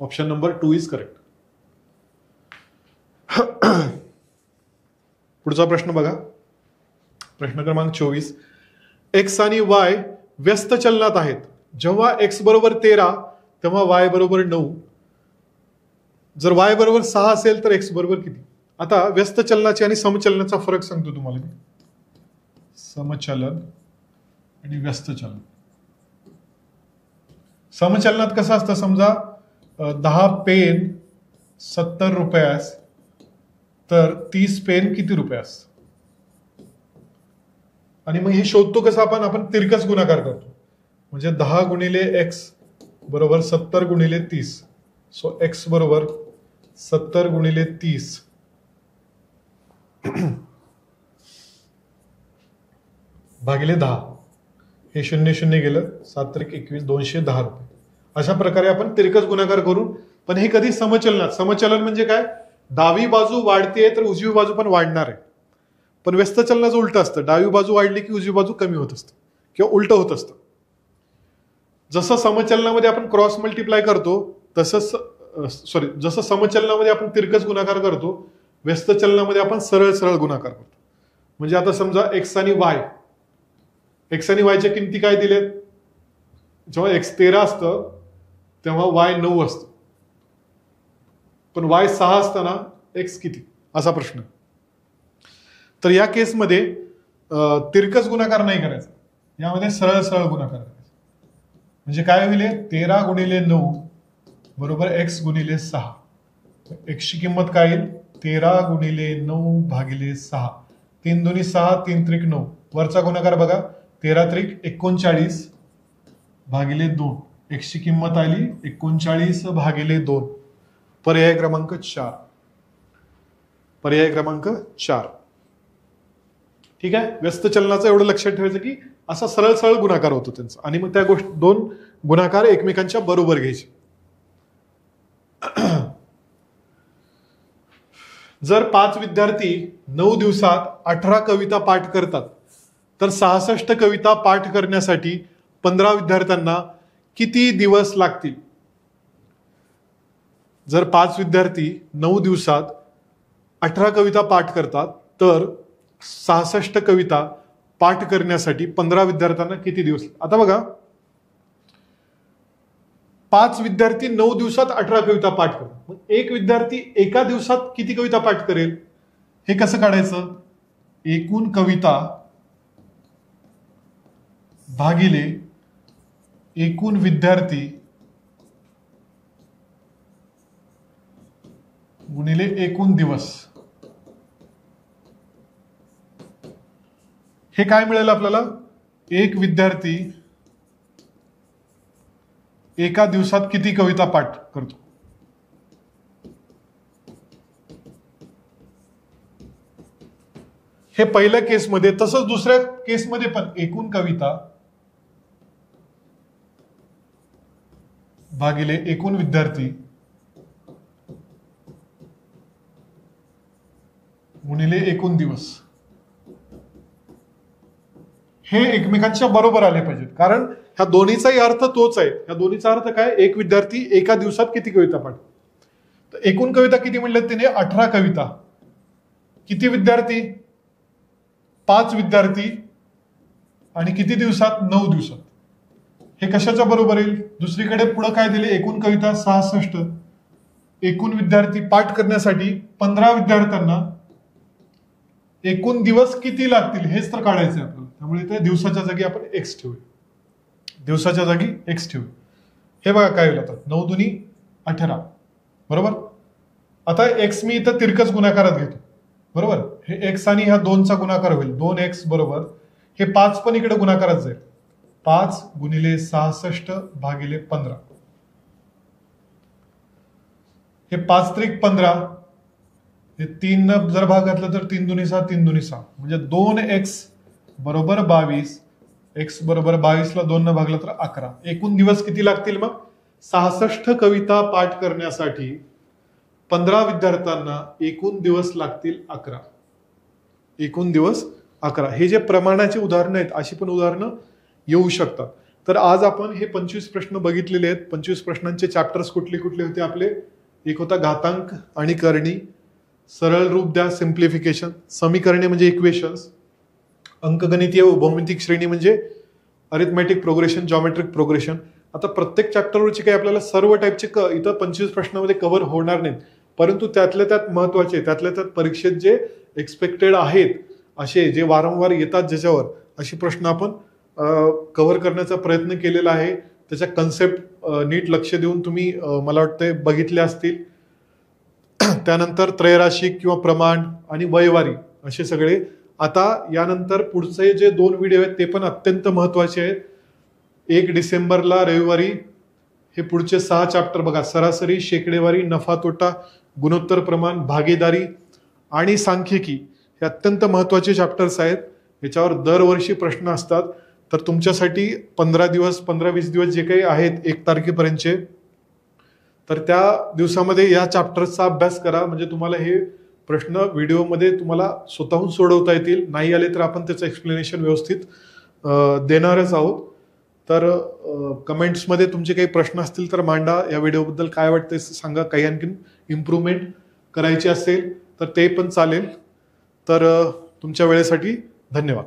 Option number 2 is correct. पुढचा प्रश्न बघा, प्रश्न क्रमांक 24. एक्स आणि वाय व्यस्त चलनात आहेत. जेव्हा एक्स बरोबर 13 तेव्हा वाय बरोबर 9. जर वाय बरोबर 6 असेल तर एक्स बरोबर किती? आता व्यस्त चलनाचे आणि समचलनाचा फरक सांगतो तुम्हाला मी. समचलन आणि व्यस्त चलन. समचलनात कसं असतं? समजा 10 पेन 70 रुपयास, तर 30 पेन किती रुपयास? आणि मग हे शोधतो कसं आपण तिरकस गुणाकार करतो. म्हणजे 10 गुणिले एक्स बरोबर 70 गुणिले 30. सो एक्स बरोबर 70 गुणिले 30 भागिले 10. हे 0 0 गेलं, 7 त्रिक 21, 210 रुपये. अशा प्रकारे आपण तिरकस गुणाकार करू. पण हे कधी समचलनात. समचलन म्हणजे काय? डावी बाजू वाढते तर उजवी बाजू पण वाढणार आहे. पण व्यस्त चलनाचं उलट असतं. डावी बाजू वाढली की उजवी बाजू कमी होत असते किंवा उलट होत असतं. जसं समचलनामध्ये आपण क्रॉस मल्टिप्लाय करतो जसं समचलनामध्ये आपण तिरकस गुणाकार करतो, व्यस्त चलनामध्ये आपण सरळ सरळ गुणाकार करतो. म्हणजे आता समजा एक्स आणि वायच्या किमती काय दिलेत? जेव्हा एक्स 13 असतं तेव्हा वाय 9 असतं. पण वाय 6 असताना एक्स किती, असा प्रश्न. तर या केसमध्ये तिरकस गुणाकार नाही करायचा, यामध्ये सरळ सरळ गुणाकार करायचा. म्हणजे काय होईल? 13 गुणिले 9 बरोबर एक्स गुणिले 6. एक्सची किंमत काय येईल? 13 गुणिले 9 भागिले 6. 3 दुनी 6, 3 त्रिक 9. वरचा गुणाकार बघा, 13 त्रिक 39 भागिले 2. एक्सची किंमत आली 39 भागिले 2. पर्याय क्रमांक 4. पर्याय क्रमांक 4. ठीक आहे. व्यस्त चलनाचं एवढं लक्षात ठेवायचं की असा सरळ सरळ गुणाकार होतो त्यांचा, आणि मग त्या गोष्ट 2 गुणाकार एकमेकांच्या बरोबर घ्यायचे. जर 5 विद्यार्थी 9 दिवसात 18 कविता पाठ करतात तर 66 कविता पाठ करण्यासाठी 15 विद्यार्थ्यांना किती दिवस लागतील? जर 5 विद्यार्थी 9 दिवसात 18 कविता पाठ करतात तर 66 कविता पाठ करण्यासाठी 15 विद्यार्थ्यांना किती दिवस? आता बघा, 5 विद्यार्थी 9 दिवसात 18 कविता पाठ करतात. मग एक विद्यार्थी एका दिवसात किती कविता पाठ करेल? हे कसं काढायचं? एकूण कविता भागिले एकूण विद्यार्थी गुणिले एकूण दिवस. हे काय मिळेल आपल्याला? एक विद्यार्थी एका दिवसात किती कविता पाठ करतो? हे पहिल्या केसमध्ये. तसंच दुसऱ्या केसमध्ये पण एकूण कविता भागिले एकूण विद्यार्थी गुणिले एकूण दिवस, हे एकमेकांच्या बरोबर आले पाहिजेत. कारण ह्या दोन्हीचाही अर्थ तोच आहे. ह्या दोन्हीचा अर्थ काय? एक विद्यार्थी एका दिवसात किती कविता पाठ. तर एकूण कविता किती म्हणलं तिने? 18 कविता. किती विद्यार्थी? 5 विद्यार्थी. आणि किती दिवसात? 9 दिवसात. हे कशाच्या बरोबर येईल? दुसरीकडे पुढे काय दिले? एकूण कविता 66. एकूण विद्यार्थी पाठ करण्यासाठी 15 विद्यार्थ्यांना एकूण दिवस किती लागतील हेच तर काढायचं आहे आपल्याला. त्यामुळे ते दिवसाच्या जागी आपण एक्स ठेवूया. दिवसाच्या जागी एक्स ठेवू. हे बघा काय होईल आता. 9 दुनी 18 बरोबर. आता एक्स मी इथं तिरकस गुणाकारात घेतो बरोबर. हे एक्स आणि ह्या 2चा गुणाकार होईल. 2x बरोबर हे 5 पण इकडे गुणाकारात जाईल. 5 गुणिले 66 भागिले 15. हे 5 त्रिक 15. हे 3 न जर भाग घातला तर 3 दुनी 6 3 दुनी 6 म्हणजे 2x बरोबर 22. एक्स बरोबर 22 ला 2 न भागला तर 11. एकूण दिवस किती लागतील मग? 66 कविता पाठ करण्यासाठी 15 विद्यार्थ्यांना एकूण दिवस लागतील 11. एकूण दिवस 11. हे जे प्रमाणाची उदाहरणं आहेत अशी पण उदाहरणं येऊ शकतात. तर आज आपण हे 25 प्रश्न बघितलेले आहेत. 25 प्रश्नांचे चॅप्टर्स कुठले कुठले होते आपले? एक होता घातांक आणि करणी, सरळ रूप द्या सिम्प्लिफिकेशन, समीकरणे म्हणजे इक्वेशन्स, अंकगणितीय व भौमितिक श्रेणी म्हणजे अरिथमॅटिक प्रोग्रेशन, जॉमेट्रिक प्रोग्रेशन. आता प्रत्येक चॅप्टरवरचे काही आपल्याला सर्व टाईपचे इथं 25 प्रश्नामध्ये कव्हर होणार नाहीत, परंतु त्यातल्या त्यात महत्वाचे, त्यातल्या त्यात परीक्षेत जे एक्सपेक्टेड आहेत असे जे वारंवार येतात ज्याच्यावर, अशी प्रश्न आपण कव्हर करण्याचा प्रयत्न केलेला आहे. त्याच्या कन्सेप्ट नीट लक्ष देऊन तुम्ही मला वाटतंय बघितले असतील. त्यानंतर त्रैराशिक किंवा प्रमाण आणि वयवारी असे सगळे. आता यानंतर पुढचे जे 2 व्हिडिओ आहेत ते पण अत्यंत महत्वाचे आहेत. 1 डिसेंबरला रविवारी हे पुढचे 6 चॅप्टर बघा. सरासरी, शेकडेवारी, नफा तोटा, गुणोत्तर प्रमाण, भागीदारी आणि सांख्यिकी हे अत्यंत महत्वाचे चॅप्टर्स आहेत. याच्यावर दरवर्षी प्रश्न असतात. तर तुमच्यासाठी 15 दिवस 15-20 दिवस जे काही आहेत 1 तारखेपर्यंतचे, तर त्या दिवसामध्ये या चॅप्टर्सचा अभ्यास करा. म्हणजे तुम्हाला हे प्रश्न व्हिडिओमध्ये तुम्हाला स्वतःहून सोडवता येतील. नाही आले तर आपण त्याचं एक्सप्लेनेशन व्यवस्थित देणारच आहोत. तर कमेंट्समध्ये तुमचे काही प्रश्न असतील तर मांडा. या व्हिडिओबद्दल काय वाटतंय सांगा. काही आणखीन इम्प्रूव्हमेंट करायची असेल तर ते पण चालेल. तर तुमच्या वेळेसाठी धन्यवाद.